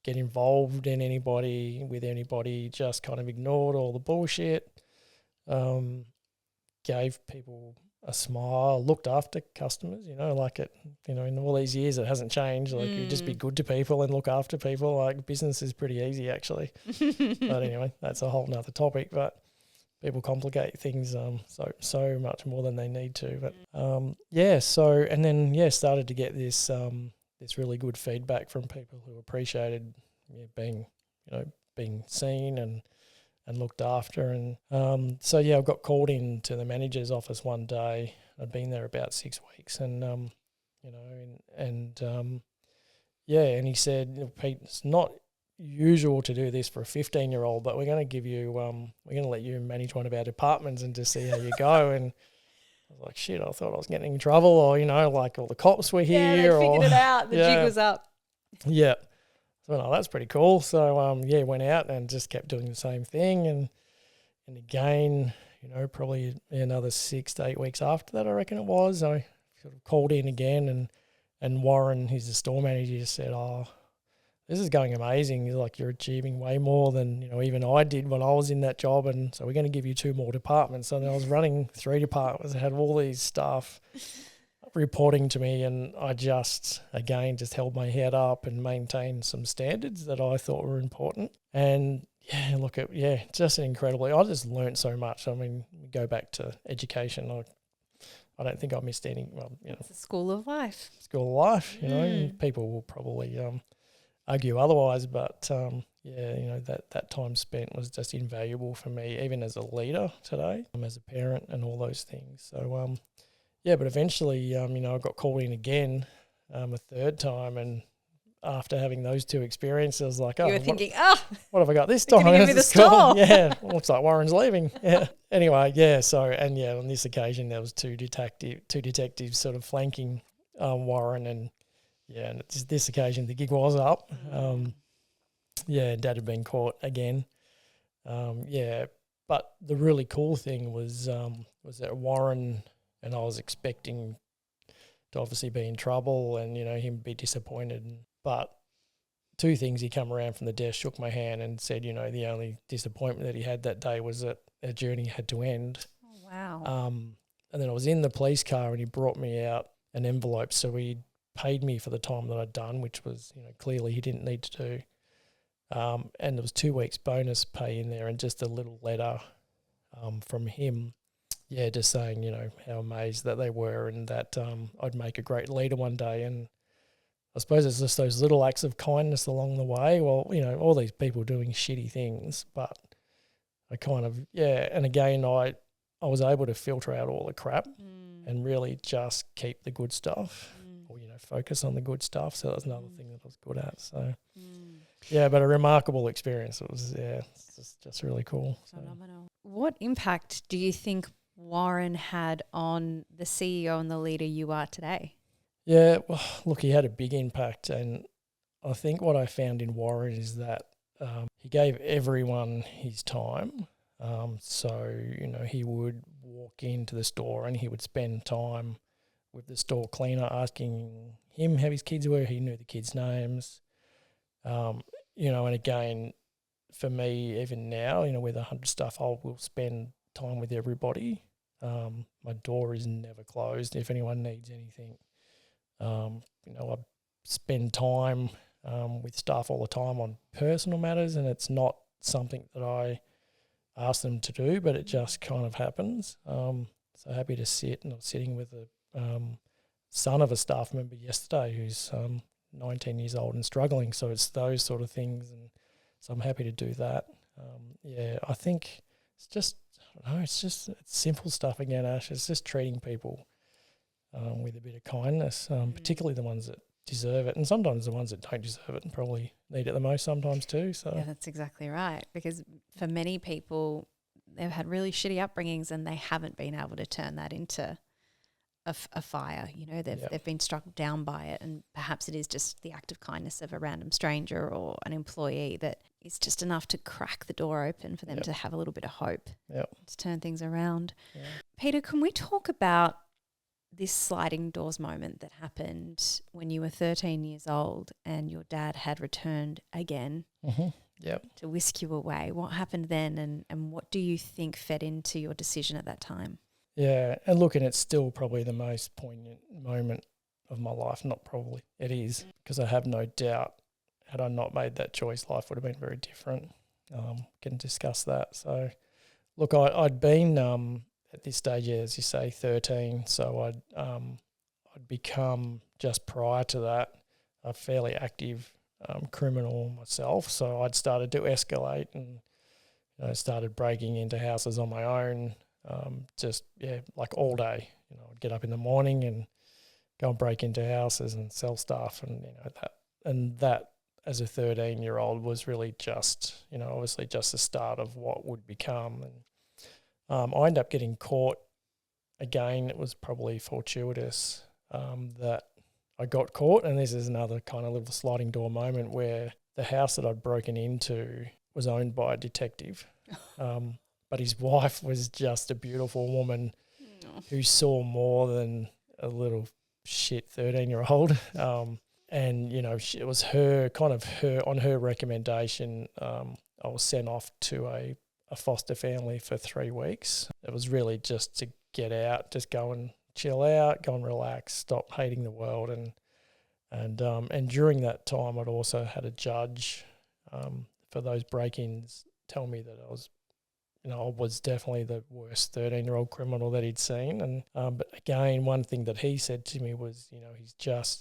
get involved in with anybody, just kind of ignored all the bullshit. Gave people a smile, looked after customers, in all these years it hasn't changed. Like, you just be good to people and look after people. Like, business is pretty easy, actually. But anyway, that's a whole nother topic. But people complicate things so much more than they need to. But started to get this really good feedback from people who appreciated being seen and looked after. And I got called into the manager's office one day. I'd been there about 6 weeks, and and he said, Pete, it's not usual to do this for a 15-year-old, but we're going to give you, we're going to let you manage one of our departments and just see how you go. And I was like, shit, I thought I was getting in trouble, or, like all the cops were here. Yeah, they figured it out. The jig was up. Yeah. So, that's pretty cool. So, went out and just kept doing the same thing. And again, probably another 6 to 8 weeks after that, I reckon it was, I sort of called in again, and Warren, who's the store manager, just said, this is going amazing. He's like, you're achieving way more than, even I did when I was in that job. And so we're going to give you 2 more departments. So then I was running 3 departments. I had all these staff reporting to me, and I just held my head up and maintained some standards that I thought were important. And just incredibly, I just learned so much. I mean, we go back to education. I don't think I missed any. Well, it's a school of life. And people will probably argue otherwise, but that time spent was just invaluable for me, even as a leader today, as a parent, and all those things. So but eventually, I got called in again a 3rd time, and after having those 2 experiences, I was like, you were thinking, what have I got this time? Give me the store. Yeah, looks like Warren's leaving. Yeah. Anyway, on this occasion there was two detectives sort of flanking Warren, and this occasion the gig was up. Dad had been caught again. But the really cool thing was that Warren, and I was expecting to obviously be in trouble and, him be disappointed. But 2 things, he come around from the desk, shook my hand and said, the only disappointment that he had that day was that our journey had to end. Oh, wow. And then I was in the police car, and he brought me out an envelope. So he paid me for the time that I'd done, which was, clearly he didn't need to do. And there was 2 weeks bonus pay in there, and just a little letter from him. Just saying, how amazed that they were, and that I'd make a great leader one day. And I suppose it's just those little acts of kindness along the way. Well, all these people doing shitty things, but I kind of, and again, I was able to filter out all the crap and really just keep the good stuff, or, focus on the good stuff. So that's another thing that I was good at. So, but a remarkable experience. It was, it's just really cool. Phenomenal. what impact do you think Warren had on the CEO and the leader you are today? Yeah, well, look, he had a big impact, and I think what I found in Warren is that he gave everyone his time. So, he would walk into the store and he would spend time with the store cleaner asking him how his kids were. He knew the kids' names. And again, for me, even now, with 100 staff, I will spend time with everybody. My door is never closed if anyone needs anything. I spend time with staff all the time on personal matters, and it's not something that I ask them to do, but it just kind of happens. So happy to sit, and I was sitting with the son of a staff member yesterday who's 19 years old and struggling. So it's those sort of things, and so I'm happy to do that. I think it's just, I don't know, it's simple stuff again, Ash. It's just treating people with a bit of kindness, particularly the ones that deserve it, and sometimes the ones that don't deserve it and probably need it the most sometimes too. So yeah, that's exactly right, because for many people, they've had really shitty upbringings and they haven't been able to turn that into a fire. They've been struck down by it, and perhaps it is just the act of kindness of a random stranger or an employee that is just enough to crack the door open for them to have a little bit of hope to turn things around. Peter, can we talk about this sliding doors moment that happened when you were 13 years old and your dad had returned again to whisk you away? What happened then, and what do you think fed into your decision at that time? Yeah, and look, and it's still probably the most poignant moment of my life. Not probably, it is, because I have no doubt, had I not made that choice, life would have been very different. Can discuss that. So, look, I'd been at this stage, as you say, 13. So I'd become, just prior to that, a fairly active criminal myself. So I'd started to escalate and started breaking into houses on my own. Like all day. I'd get up in the morning and go and break into houses and sell stuff, and that as a 13-year-old was really just, obviously just the start of what would become. And I ended up getting caught again. It was probably fortuitous that I got caught, and this is another kind of little sliding door moment where the house that I'd broken into was owned by a detective. But his wife was just a beautiful woman who saw more than a little shit 13-year-old. And, it was on her recommendation, I was sent off to a foster family for 3 weeks. It was really just to get out, just go and chill out, go and relax, stop hating the world. And during that time, I'd also had a judge for those break-ins tell me that I was definitely the worst 13-year-old criminal that he'd seen. And but again, one thing that he said to me was,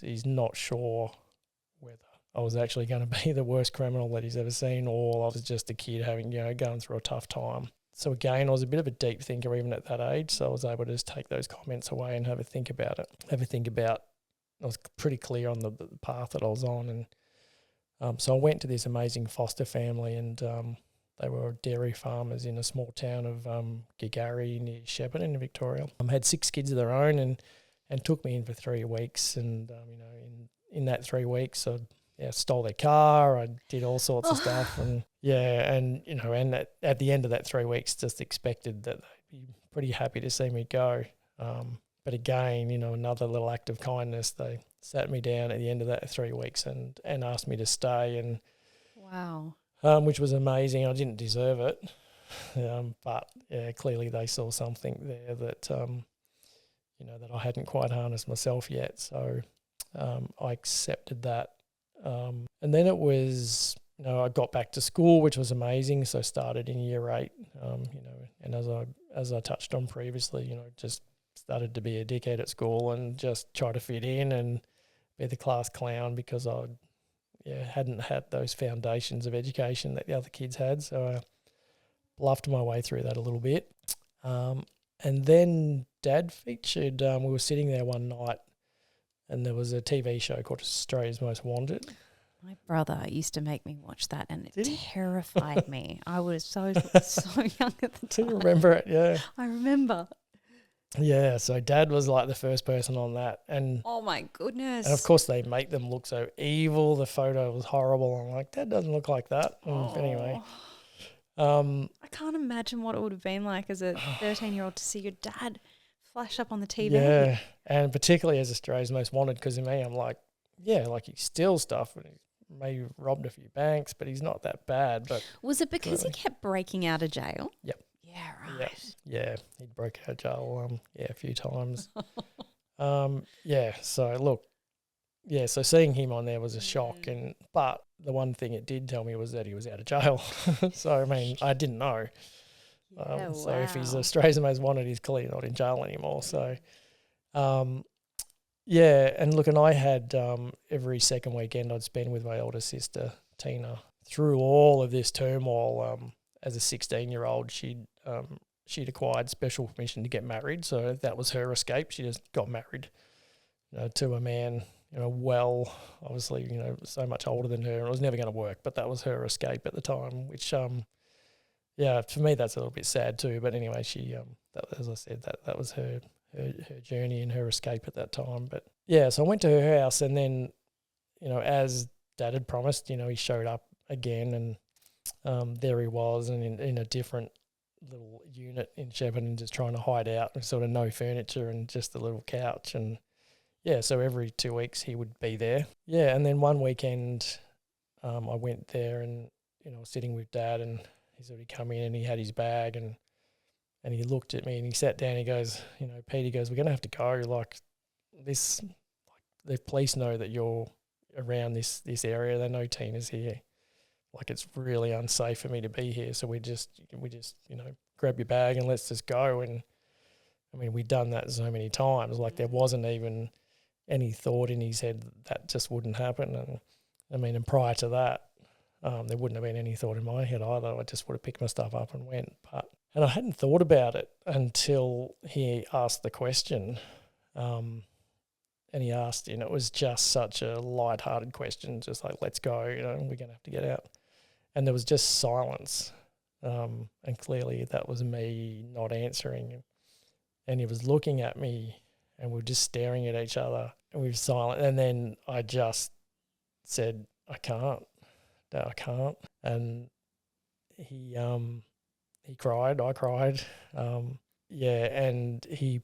he's not sure whether I was actually going to be the worst criminal that he's ever seen, or I was just a kid having, going through a tough time. So again, I was a bit of a deep thinker even at that age, so I was able to just take those comments away and have a think about it. I was pretty clear on the path that I was on. And so I went to this amazing foster family, and they were dairy farmers in a small town of Gigari near Shepparton in Victoria. Had 6 kids of their own, and took me in for 3 weeks. And in that 3 weeks, I stole their car. I did all sorts of stuff, and at the end of that 3 weeks, just expected that they'd be pretty happy to see me go. But again, another little act of kindness. They sat me down at the end of that 3 weeks and asked me to stay. And wow. Which was amazing. I didn't deserve it, but clearly they saw something there that that I hadn't quite harnessed myself yet. So I accepted that, and then it was I got back to school, which was amazing. So I started in year 8, and as I touched on previously, just started to be a dickhead at school and just try to fit in and be the class clown because I hadn't had those foundations of education that the other kids had. So I bluffed my way through that a little bit. And then Dad featured, we were sitting there one night and there was a TV show called Australia's Most Wanted. My brother used to make me watch that, and it Did he? terrified me. I was so young at the Do time. you remember it? Yeah. I remember. Yeah, so Dad was like the first person on that. And Oh my goodness. of course they make them look so evil. The photo was horrible. I'm like, Dad doesn't look like that. And anyway. I can't imagine what it would have been like as a 13-year-old to see your dad flash up on the TV. Yeah, and particularly as Australia's Most Wanted, because to me, I'm like, yeah, like he steals stuff and he maybe robbed a few banks, but he's not that bad. But Was it because he kept breaking out of jail? Yep. Yeah, right. Yep. Yeah, he broke out of jail, a few times. Yeah, so look, yeah, so seeing him on there was a shock, but the one thing it did tell me was that he was out of jail. So, I mean, I didn't know. Yeah, So if he's wow. Australia's Most Wanted, he's clearly not in jail anymore. So, yeah, and look, and I had every second weekend I'd spend with my older sister, Tina. Through all of this turmoil, as a 16-year-old, she'd acquired special permission to get married, so that was her escape. She just got married, to a man, well, obviously, so much older than her, and it was never going to work, but that was her escape at the time, which, yeah, for me that's a little bit sad too. But anyway, she, as I said, that was her journey and her escape at that time. But yeah, so I went to her house, and then, as Dad had promised, he showed up again, and there he was, and in a different little unit in Shepparton, just trying to hide out, and sort of no furniture and just a little couch. And yeah, so every 2 weeks he would be there. Yeah, and then one weekend I went there, and I was sitting with Dad, and he sort of come in and he had his bag, and he looked at me and he sat down. He goes, Pete, he goes, we're going to have to go. Like this, the police know that you're around this area. They know Tina's here. Like, it's really unsafe for me to be here. So we just grab your bag and let's just go. And I mean, we'd done that so many times. Like, there wasn't even any thought in his head that just wouldn't happen. And I mean, and prior to that, there wouldn't have been any thought in my head either. I just would have picked my stuff up and went. And I hadn't thought about it until he asked the question. And he asked, and it was just such a light-hearted question, just like, let's go, we're going to have to get out. And there was just silence. And clearly that was me not answering. And he was looking at me, and we were just staring at each other, and we were silent. And then I just said, I can't. No, I can't. And he cried, I cried. Yeah, and he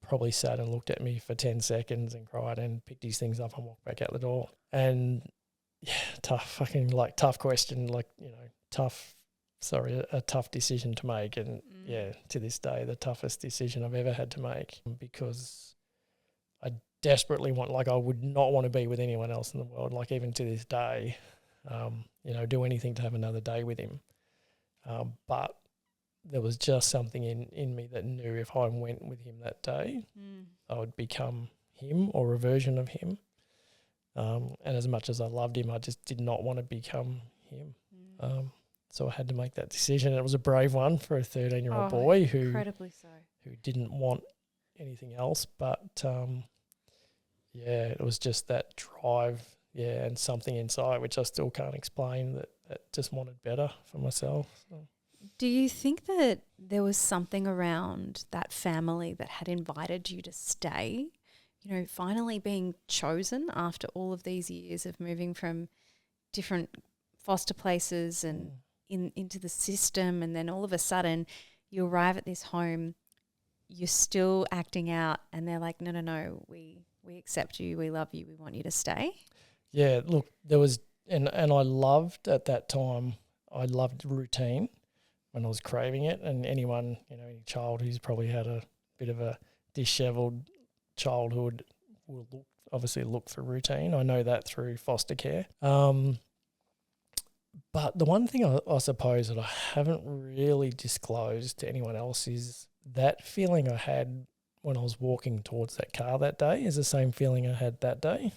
probably sat and looked at me for 10 seconds and cried and picked his things up and walked back out the door. And yeah, tough question, a tough decision to make. And yeah, to this day, the toughest decision I've ever had to make, because I desperately I would not want to be with anyone else in the world. Like, even to this day, do anything to have another day with him. But there was just something in me that knew if I went with him that day, I would become him or a version of him. And as much as I loved him, I just did not want to become him. So I had to make that decision. It was a brave one for a 13-year-old boy incredibly so, who didn't want anything else. But yeah, it was just that drive, and something inside which I still can't explain that just wanted better for myself. So. Do you think that there was something around that family that had invited you to stay? Finally being chosen after all of these years of moving from different foster places and into the system, and then all of a sudden you arrive at this home, you're still acting out, and they're like, no, we accept you, we love you, we want you to stay? Yeah, look, there was, and I loved at that time, I loved routine when I was craving it. And anyone, any child who's probably had a bit of a dishevelled childhood will obviously look for routine. I know that through foster care. But the one thing I suppose that I haven't really disclosed to anyone else is that feeling I had when I was walking towards that car that day is the same feeling I had that day.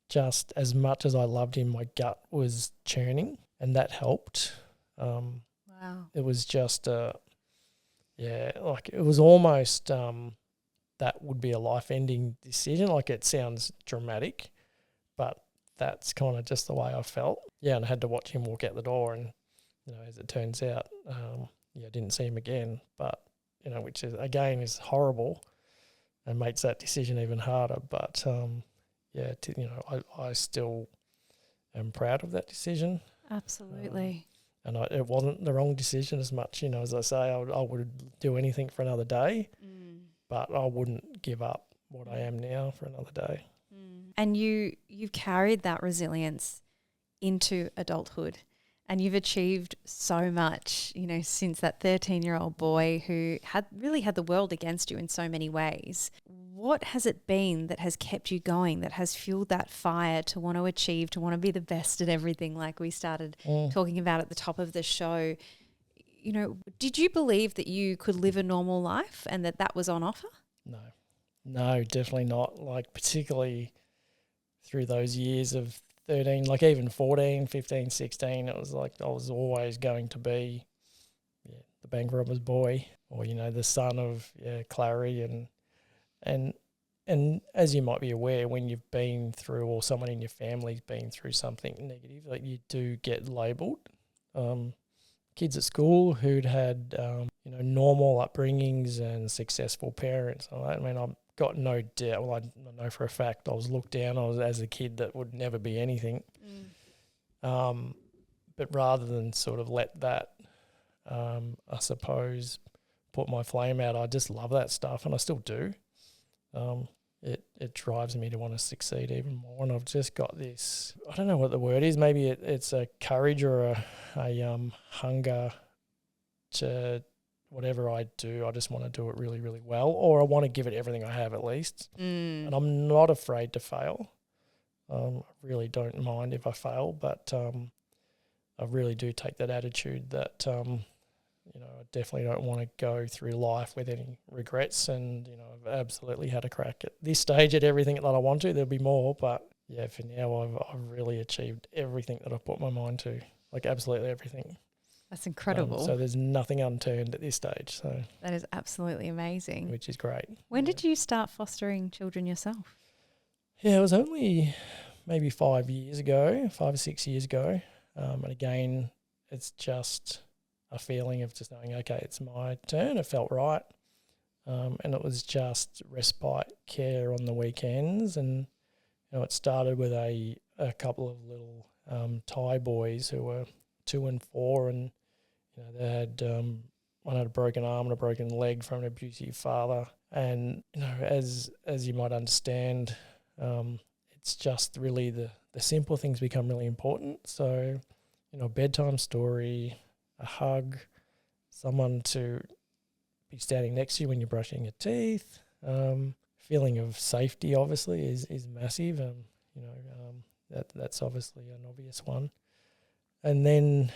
Just as much as I loved him, my gut was churning, and that helped. Wow. It was just, it was almost that would be a life-ending decision. Like, it sounds dramatic, but that's kind of just the way I felt. Yeah, and I had to watch him walk out the door, and as it turns out, I didn't see him again. But which is again is horrible, and makes that decision even harder. But I still am proud of that decision. Absolutely. And it wasn't the wrong decision as much, as I say, I would do anything for another day, but I wouldn't give up what I am now for another day. And you've carried that resilience into adulthood, and you've achieved so much, since that 13-year-old boy who had the world against you in so many ways. What has it been that has kept you going, that has fueled that fire to want to achieve, to want to be the best at everything, like we started talking about at the top of the show? Did you believe that you could live a normal life and that was on offer? No, definitely not. Like, particularly through those years of 13, like even 14, 15, 16, it was like I was always going to be the bank robber's boy, or, the son of Clary. And as you might be aware, when you've been through, or someone in your family's been through something negative, like, you do get labelled. Kids at school who'd had normal upbringings and successful parents. I mean, I've got no doubt. Well, I know for a fact I was looked down. I was as a kid that would never be anything. But rather than sort of let that, I suppose, put my flame out, I just love that stuff, and I still do. It drives me to want to succeed even more, and I've just got this, I don't know what the word is, maybe it's a courage or a hunger to whatever I do, I just want to do it really, really well, or I want to give it everything I have at least. And I'm not afraid to fail. I really don't mind if I fail, but I really do take that attitude that I definitely don't want to go through life with any regrets, and I've absolutely had a crack at this stage at everything that I want to. There'll be more, but for now I've really achieved everything that I've put my mind to, like absolutely everything. That's incredible. So there's nothing unturned at this stage. So that is absolutely amazing. Which is great. When did you start fostering children yourself? Yeah, it was only maybe 5 or 6 years ago. And again, it's just a feeling of just knowing, okay, it's my turn. It felt right. And it was just respite care on the weekends. And, it started with a couple of little Thai boys who were 2 and 4, and, they had, one had a broken arm and a broken leg from an abusive father. And, as you might understand, it's just really the simple things become really important. So, a bedtime story, a hug, someone to be standing next to you when you're brushing your teeth. Feeling of safety obviously is massive. That's obviously an obvious one. And then,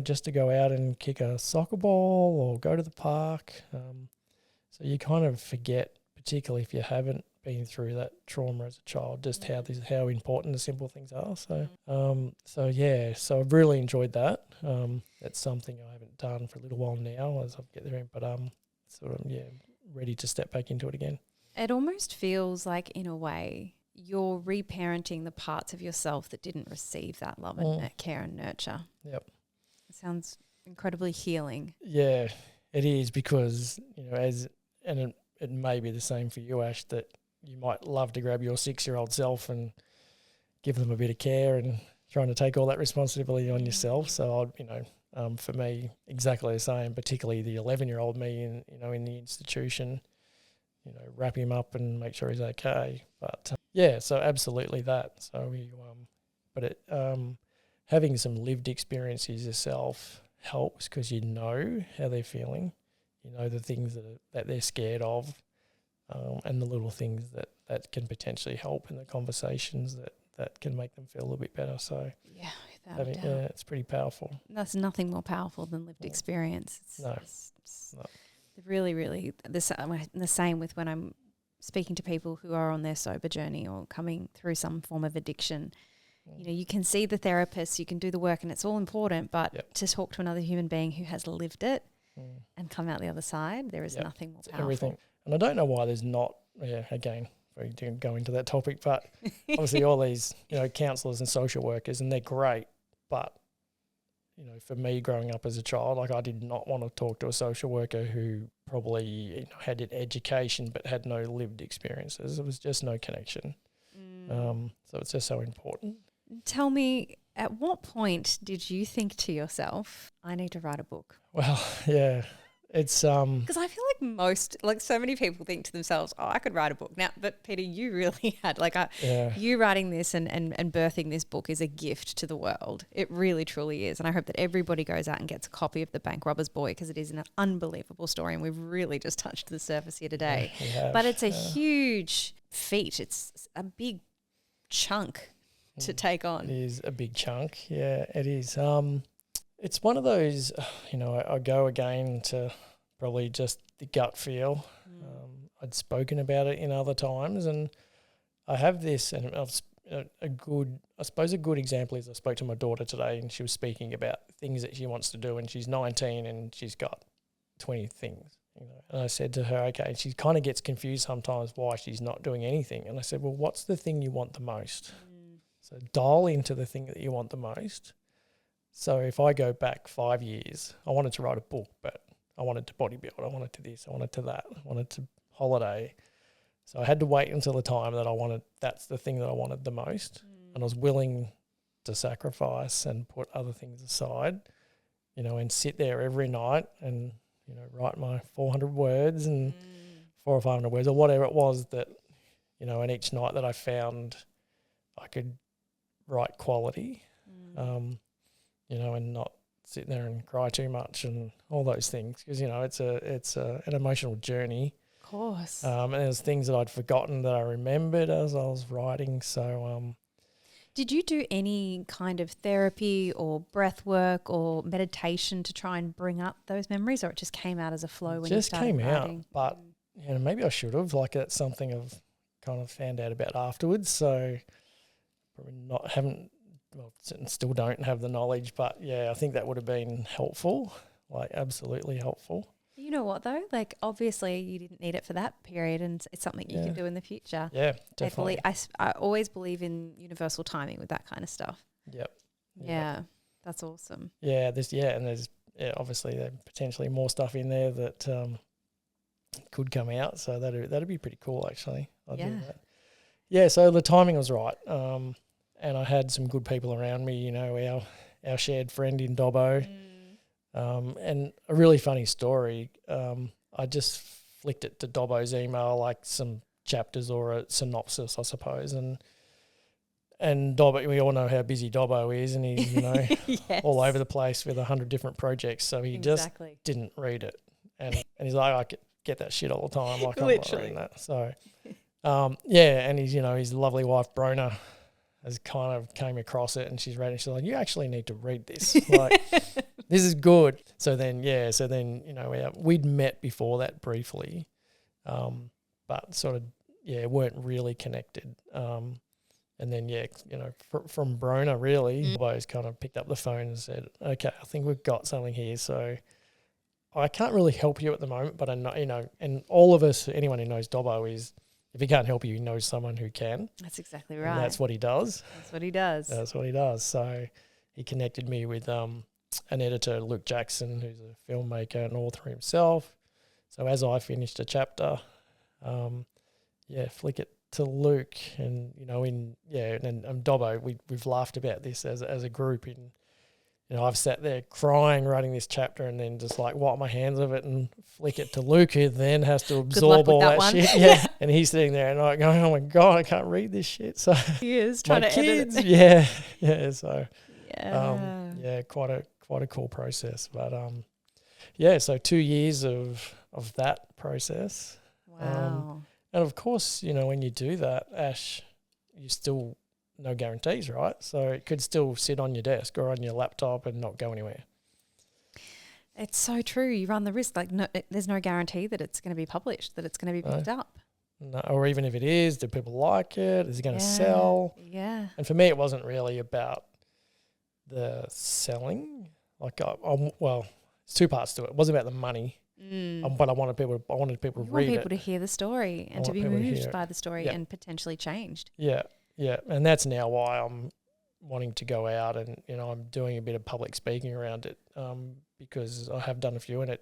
just to go out and kick a soccer ball or go to the park. So you kind of forget, particularly if you haven't been through that trauma as a child, just how important the simple things are. So I've really enjoyed that. That's something I haven't done for a little while now as I get there, but ready to step back into it again. It almost feels like, in a way, you're reparenting the parts of yourself that didn't receive that love and care and nurture. Yep. It sounds incredibly healing. Yeah, it is, because, it may be the same for you, Ash, that you might love to grab your 6-year-old self and give them a bit of care and trying to take all that responsibility on yourself. So for me, exactly the same, particularly the 11-year-old me in the institution, wrap him up and make sure he's okay. But so absolutely that. So having some lived experiences yourself helps, because how they're feeling, the things that they're scared of, and the little things that can potentially help in the conversations that can make them feel a little bit better. So without a doubt. It's pretty powerful. There's nothing more powerful than lived experience. It's really, really the same with when I'm speaking to people who are on their sober journey or coming through some form of addiction. You can see the therapist, you can do the work, and it's all important, but to talk to another human being who has lived it and come out the other side, there is nothing more powerful. Everything. And I don't know why there's not, again, we didn't go into that topic, but obviously all these, counsellors and social workers, and they're great, but for me growing up as a child, like I did not want to talk to a social worker who probably had an education but had no lived experiences. There was just no connection. So it's just so important. Tell me, at what point did you think to yourself, I need to write a book? Well, yeah, it's because I feel like so many people think to themselves, oh, I could write a book now. But Peter, you really had you writing this and birthing this book is a gift to the world. It really, truly is. And I hope that everybody goes out and gets a copy of The Bank Robber's Boy, because it is an unbelievable story. And we've really just touched the surface here today. But it's a huge feat. It's a big chunk to take on. It is a big chunk. Yeah, it is. It's one of those, I go again to probably just the gut feel. I'd spoken about it in other times, and I have this, and a good example is I spoke to my daughter today, and she was speaking about things that she wants to do, and she's 19 and she's got 20 things. And I said to her, okay, and she kind of gets confused sometimes why she's not doing anything. And I said, well, what's the thing you want the most? So dial into the thing that you want the most. So if I go back 5 years, I wanted to write a book, but I wanted to bodybuild, I wanted to this, I wanted to that, I wanted to holiday. So I had to wait until the time that that's the thing that I wanted the most. And I was willing to sacrifice and put other things aside, and sit there every night and, write my 400 words and 400 or 500 words or whatever it was that, and each night that I found I could write quality, and not sit there and cry too much and all those things, because it's an emotional journey. Of course. And there's things that I'd forgotten that I remembered as I was writing. So did you do any kind of therapy or breath work or meditation to try and bring up those memories, or it just came out as a flow when you started writing? Just came out, but maybe I should have. Like, that's something I've kind of found out about afterwards. So probably still don't have the knowledge, but yeah, I think that would have been helpful, like absolutely helpful. You know what though? Like, obviously you didn't need it for that period, and it's something you can do in the future. Yeah, definitely. I always believe in universal timing with that kind of stuff. Yep. Yeah, that's awesome. Yeah, there's obviously there's potentially more stuff in there that could come out, so that'd be pretty cool actually. I'd do that. Yeah, so the timing was right. And I had some good people around me, our shared friend in Dobbo. And a really funny story, I just flicked it to Dobbo's email, like some chapters or a synopsis, I suppose. And Dobbo, we all know how busy Dobbo is, and he's, yes. all over the place with 100 different projects. So he just didn't read it. And he's like, I get that shit all the time. Like, I'm not reading that. So, and he's, his lovely wife, Brona, has kind of came across it, and she's read it. She's like, you actually need to read this. Like, this is good. So then, we'd met before that briefly, but sort of, weren't really connected. And then, from Brona, really, Dobbo's kind of picked up the phone and said, okay, I think we've got something here. So I can't really help you at the moment, but I know, and all of us, anyone who knows Dobbo is, if he can't help you, he knows someone who can. That's exactly right. And that's what he does. That's what he does. So he connected me with an editor, Luke Jackson, who's a filmmaker and author himself. So as I finished a chapter, flick it to Luke, and and Dobbo, we've laughed about this as a group. I've sat there crying writing this chapter, and then just like wipe my hands of it and flick it to Luke, who then has to absorb all that shit. Yeah, and he's sitting there and like going, "Oh my god, I can't read this shit." So he is trying to edit it. Yeah. So quite a cool process, but so 2 years of that process. Wow. And of course, when you do that, Ash, you still. No guarantees, right? So it could still sit on your desk or on your laptop and not go anywhere. It's so true. You run the risk. Like, there's no guarantee that it's going to be published, that it's going to be picked up. No, or even if it is, do people like it? Is it going to sell? Yeah. And for me, it wasn't really about the selling. Like, it's two parts to it. It wasn't about the money. But I wanted people to You want read people it. to hear the story and to want be people to hear moved it. by the story Yeah. and potentially changed. Yeah, yeah, and that's now why I'm wanting to go out and, you know, I'm doing a bit of public speaking around it, because I have done a few, and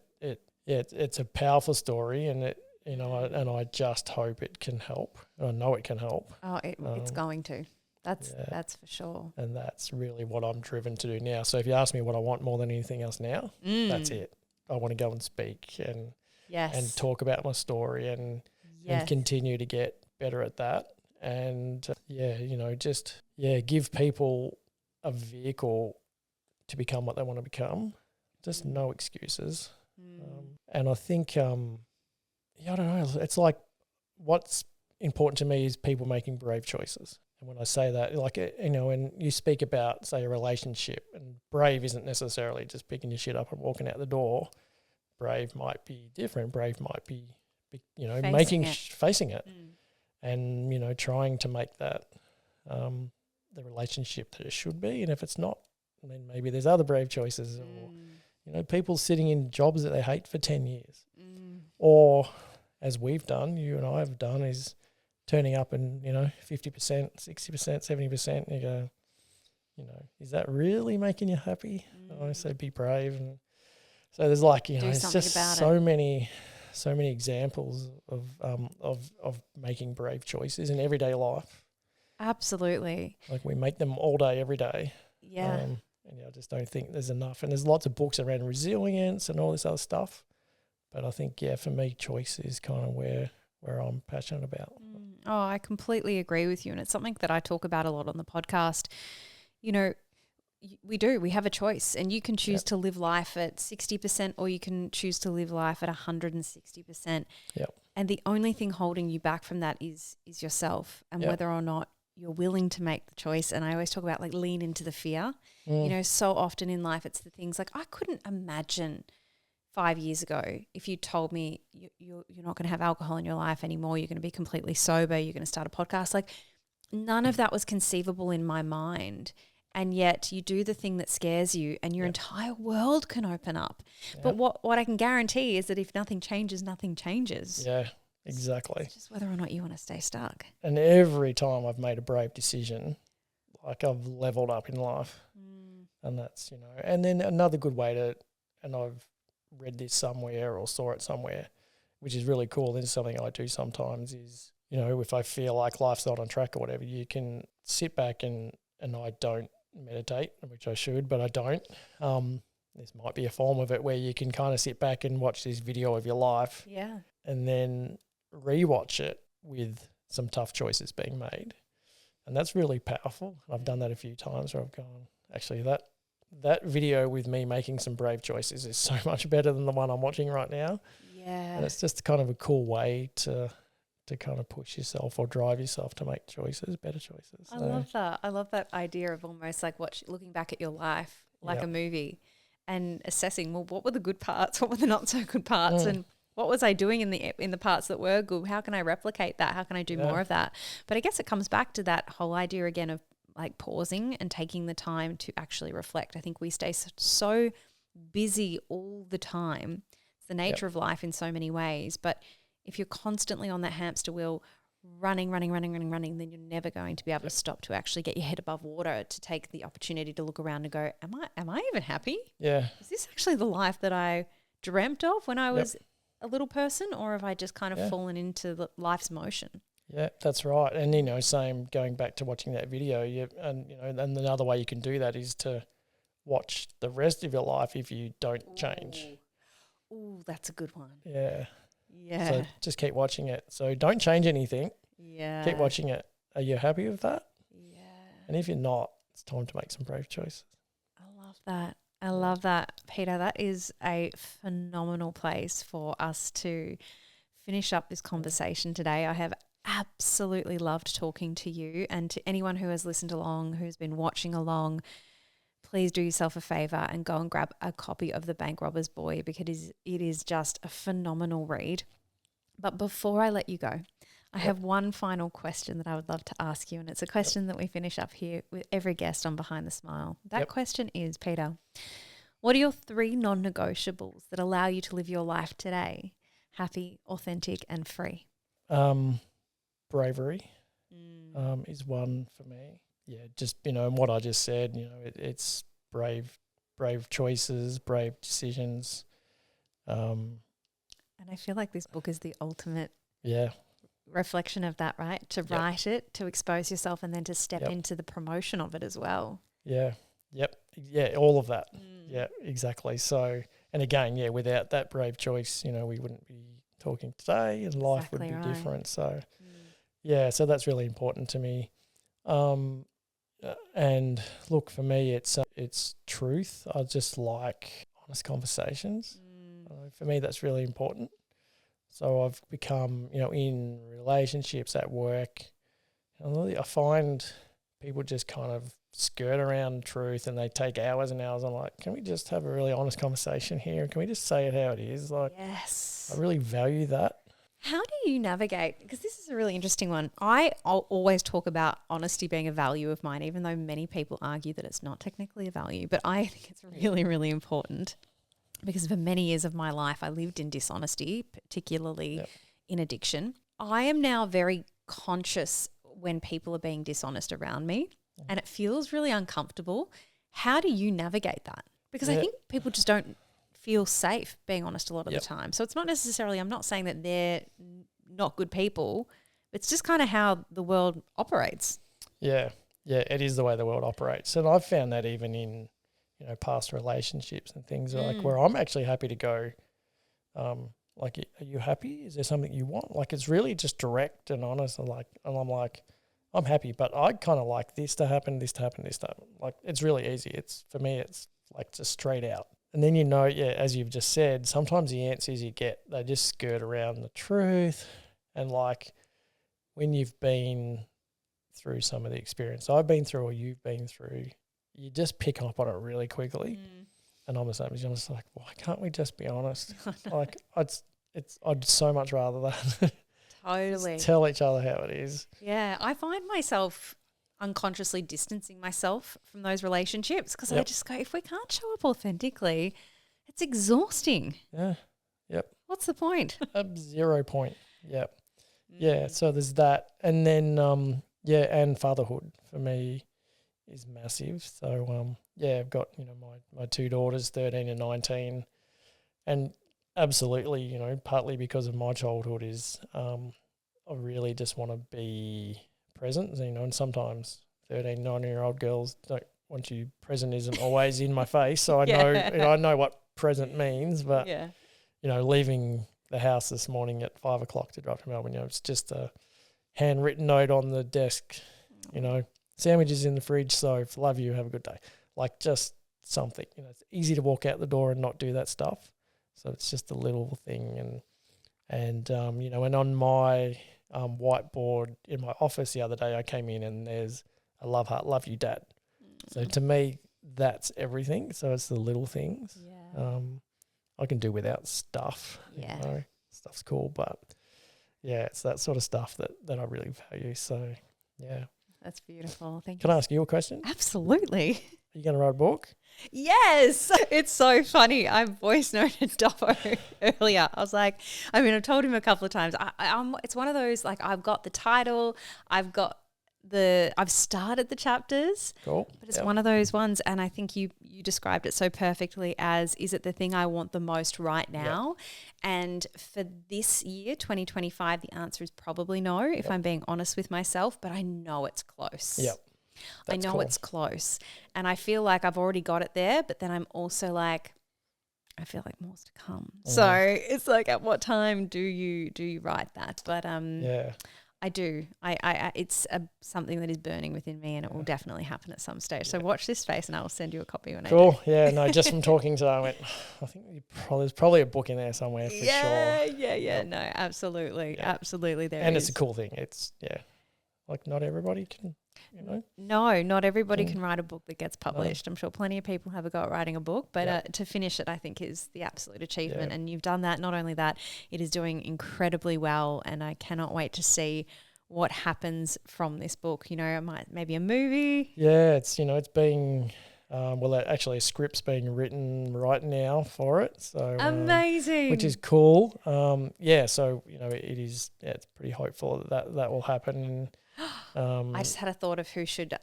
it's a powerful story, and it, you know, I just hope it can help. I know it can help. Oh, it's going to. That's for sure. And that's really what I'm driven to do now. So if you ask me what I want more than anything else now, that's it. I want to go and speak and talk about my story and continue to get better at that. And you know, just give people a vehicle to become what they want to become. Just no excuses. And I think I don't know. It's like what's important to me is people making brave choices. And when I say that, like, you know, when you speak about, say, a relationship, and brave isn't necessarily just picking your shit up and walking out the door. Brave might be different. Brave might be you know, facing it. And, you know, trying to make that the relationship that it should be. And if it's not, then maybe there's other brave choices. Or, you know, people sitting in jobs that they hate for 10 years. Or, as we've done, you and I have done, is turning up and, you know, 50%, 60%, 70%, and you go, you know, is that really making you happy? I say be brave. And so there's, like, you know, it's just so many examples of making brave choices in everyday life. Absolutely. Like, we make them all day, every day. Yeah. And I just don't think there's enough. And there's lots of books around resilience and all this other stuff. But I think, for me, choice is kind of where I'm passionate about. Oh, I completely agree with you. And it's something that I talk about a lot on the podcast. You know, we have a choice, and you can choose to live life at 60%, or you can choose to live life at 160%. Yep. And the only thing holding you back from that is yourself, and whether or not you're willing to make the choice. And I always talk about, like, lean into the fear. You know, so often in life it's the things like, I couldn't imagine 5 years ago if you told me you're not going to have alcohol in your life anymore, you're going to be completely sober, you're going to start a podcast. Like, none of that was conceivable in my mind. And yet you do the thing that scares you, and your entire world can open up. But what I can guarantee is that if nothing changes, nothing changes. Yeah, exactly. It's just whether or not you want to stay stuck. And every time I've made a brave decision, like, I've leveled up in life. And that's, you know, and then another good way to, and I've read this somewhere or saw it somewhere, which is really cool. This is something I do sometimes is, you know, if I feel like life's not on track or whatever, you can sit back and I don't meditate, which I should, but I don't. This might be a form of it where you can kind of sit back and watch this video of your life. Yeah. And then rewatch it with some tough choices being made. And that's really powerful. I've done that a few times where I've gone, actually, that video with me making some brave choices is so much better than the one I'm watching right now. Yeah. And it's just kind of a cool way to kind of push yourself or drive yourself to make better choices. I love that. I love that idea of almost like looking back at your life like a movie and assessing, well, what were the good parts? What were the not so good parts? And what was I doing in the parts that were good? How can I replicate that? How can I do more of that? But I guess it comes back to that whole idea again of, like, pausing and taking the time to actually reflect. I think we stay so busy all the time. It's the nature of life in so many ways. But if you're constantly on that hamster wheel, running, then you're never going to be able to stop to actually get your head above water, to take the opportunity to look around and go, am I even happy? Yeah. Is this actually the life that I dreamt of when I was a little person, or have I just kind of fallen into life's motion? Yeah, that's right. And, you know, same going back to watching that video, and another way you can do that is to watch the rest of your life if you don't change. Ooh, that's a good one. Yeah. Yeah. So just keep watching it. So don't change anything. Yeah. Keep watching it. Are you happy with that? Yeah. And if you're not, it's time to make some brave choices. I love that. I love that, Peter. That is a phenomenal place for us to finish up this conversation today. I have absolutely loved talking to you, and to anyone who has listened along, who's been watching along, please do yourself a favor and go and grab a copy of The Bank Robber's Boy, because it is just a phenomenal read. But before I let you go, I have one final question that I would love to ask you, and it's a question that we finish up here with every guest on Behind the Smile. That question is, Peter, What are your 3 non-negotiables that allow you to live your life today happy, authentic, and free? Bravery is one for me. Yeah, just, and what I just said, it's brave choices, brave decisions. And I feel like this book is the ultimate reflection of that, right? To write it, to expose yourself, and then to step into the promotion of it as well. Yeah. Yep. Yeah, all of that. Yeah, exactly. So, and again, without that brave choice, we wouldn't be talking today and life would be different. So, so that's really important to me. And look, for me, it's truth. I just like honest conversations. For me, that's really important. So I've become, in relationships, at work, I find people just kind of skirt around truth and they take hours and hours. I'm like, can we just have a really honest conversation here? Can we just say it how it is? Like, yes. I really value that. How do you navigate? Because this is a really interesting one. I'll always talk about honesty being a value of mine, even though many people argue that it's not technically a value. But I think it's really, really important because for many years of my life, I lived in dishonesty, particularly in addiction. I am now very conscious when people are being dishonest around me, and it feels really uncomfortable. How do you navigate that? Because I think people just don't feel safe being honest a lot of the time. So it's not necessarily, I'm not saying that they're not good people. It's just kind of how the world operates. Yeah. Yeah, it is the way the world operates. And I've found that even in, past relationships and things like where I'm actually happy to go, like, are you happy? Is there something you want? Like, it's really just direct and honest. And I'm like, I'm happy, but I kind of like this to happen, this to happen, this to happen. Like, it's really easy. For me, it's like just straight out. And then, as you've just said, sometimes the answers you get, they just skirt around the truth. And like when you've been through some of the experience I've been through or you've been through, you just pick up on it really quickly. And I'm the same as you. I'm just like, why can't we just be honest? Like, I'd so much rather that. Totally. Just tell each other how it is. Yeah, I find myself unconsciously distancing myself from those relationships because I just go, if we can't show up authentically, it's exhausting. Yeah. Yep. What's the point? 0 point. Yep. Yeah. So there's that. And then, and fatherhood for me is massive. So, I've got, my 2 daughters, 13 and 19. And absolutely, partly because of my childhood is I really just want to be present, and sometimes 13, 19-year-old girls don't want you present isn't always in my face. So I know, I know what present means, but, leaving the house this morning at 5 o'clock to drive to Melbourne, it's just a handwritten note on the desk, sandwiches in the fridge. So love you, have a good day. Like just something, it's easy to walk out the door and not do that stuff. So it's just a little thing. And on my whiteboard in my office the other day, I came in and there's a love heart, love you, Dad. So to me, that's everything. So it's the little things. Yeah. I can do without stuff. Yeah. Stuff's cool, but it's that sort of stuff that I really value. So yeah. That's beautiful. Thank you. Can I ask you a question? Absolutely. Are you going to write a book? Yes. It's so funny. I voice noted Doppo earlier. I was like, I've told him a couple of times. It's one of those, like, I've got the title, I've started the chapters. Cool. But it's one of those ones, and I think you described it so perfectly as, is it the thing I want the most right now? Yep. And for this year, 2025, the answer is probably no, if I'm being honest with myself, but I know it's close. Yep. I know it's close. And I feel like I've already got it there, but then I'm also like, I feel like more's to come. So it's like, at what time do you write that? But I do. It's something that is burning within me, and it will definitely happen at some stage. So watch this space, and I will send you a copy when I do. Cool. Yeah. No, just from talking to, I went, I think there's probably a book in there somewhere for sure. Yeah. No, absolutely, absolutely. And it's a cool thing. It's like not everybody can. No, not everybody can write a book that gets published. I'm sure plenty of people have a go at writing a book, but to finish it, I think, is the absolute achievement. And you've done that. Not only that, it is doing incredibly well, and I cannot wait to see what happens from this book. Maybe a movie. Yeah, it's being Actually a script's being written right now for it. So amazing, which is cool. So it is. Yeah, it's pretty hopeful that will happen. I just had a thought of who should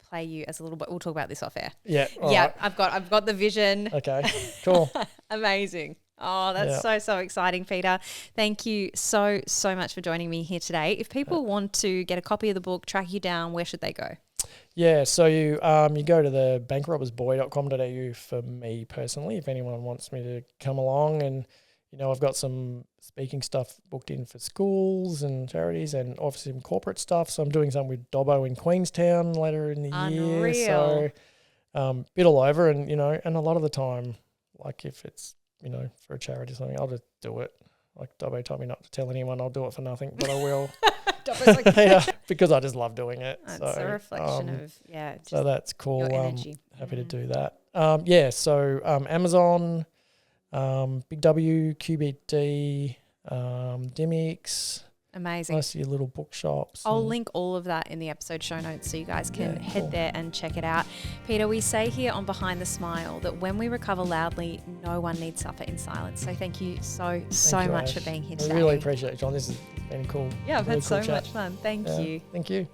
play you as a little bit. We'll talk about this off air. Yeah, yeah. right. I've got the vision. Okay, cool. Amazing. Oh, that's so exciting, Peter. Thank you so much for joining me here today. If people want to get a copy of the book, track you down, where should they go? Yeah, so you go to the bankrobbersboy.com.au for me personally, if anyone wants me to come along. And, I've got some speaking stuff booked in for schools and charities and obviously some corporate stuff. So I'm doing something with Dobbo in Queenstown later in the year. So bit all over and, and a lot of the time, like if it's, for a charity or something, I'll just do it. Like Dobbo told me not to tell anyone I'll do it for nothing, but I will. Because I just love doing it. It's a reflection of, so that's cool. Your energy. Happy to do that. Amazon, Big W, QBD, Dimix. Amazing. I see little bookshops. I'll link all of that in the episode show notes so you guys can head there and check it out. Peter, we say here on Behind the Smile that when we recover loudly, no one needs suffer in silence. So thank you so much for being here today. I really appreciate it, John. This has been cool. Yeah, I've had so much fun. Thank you. Thank you.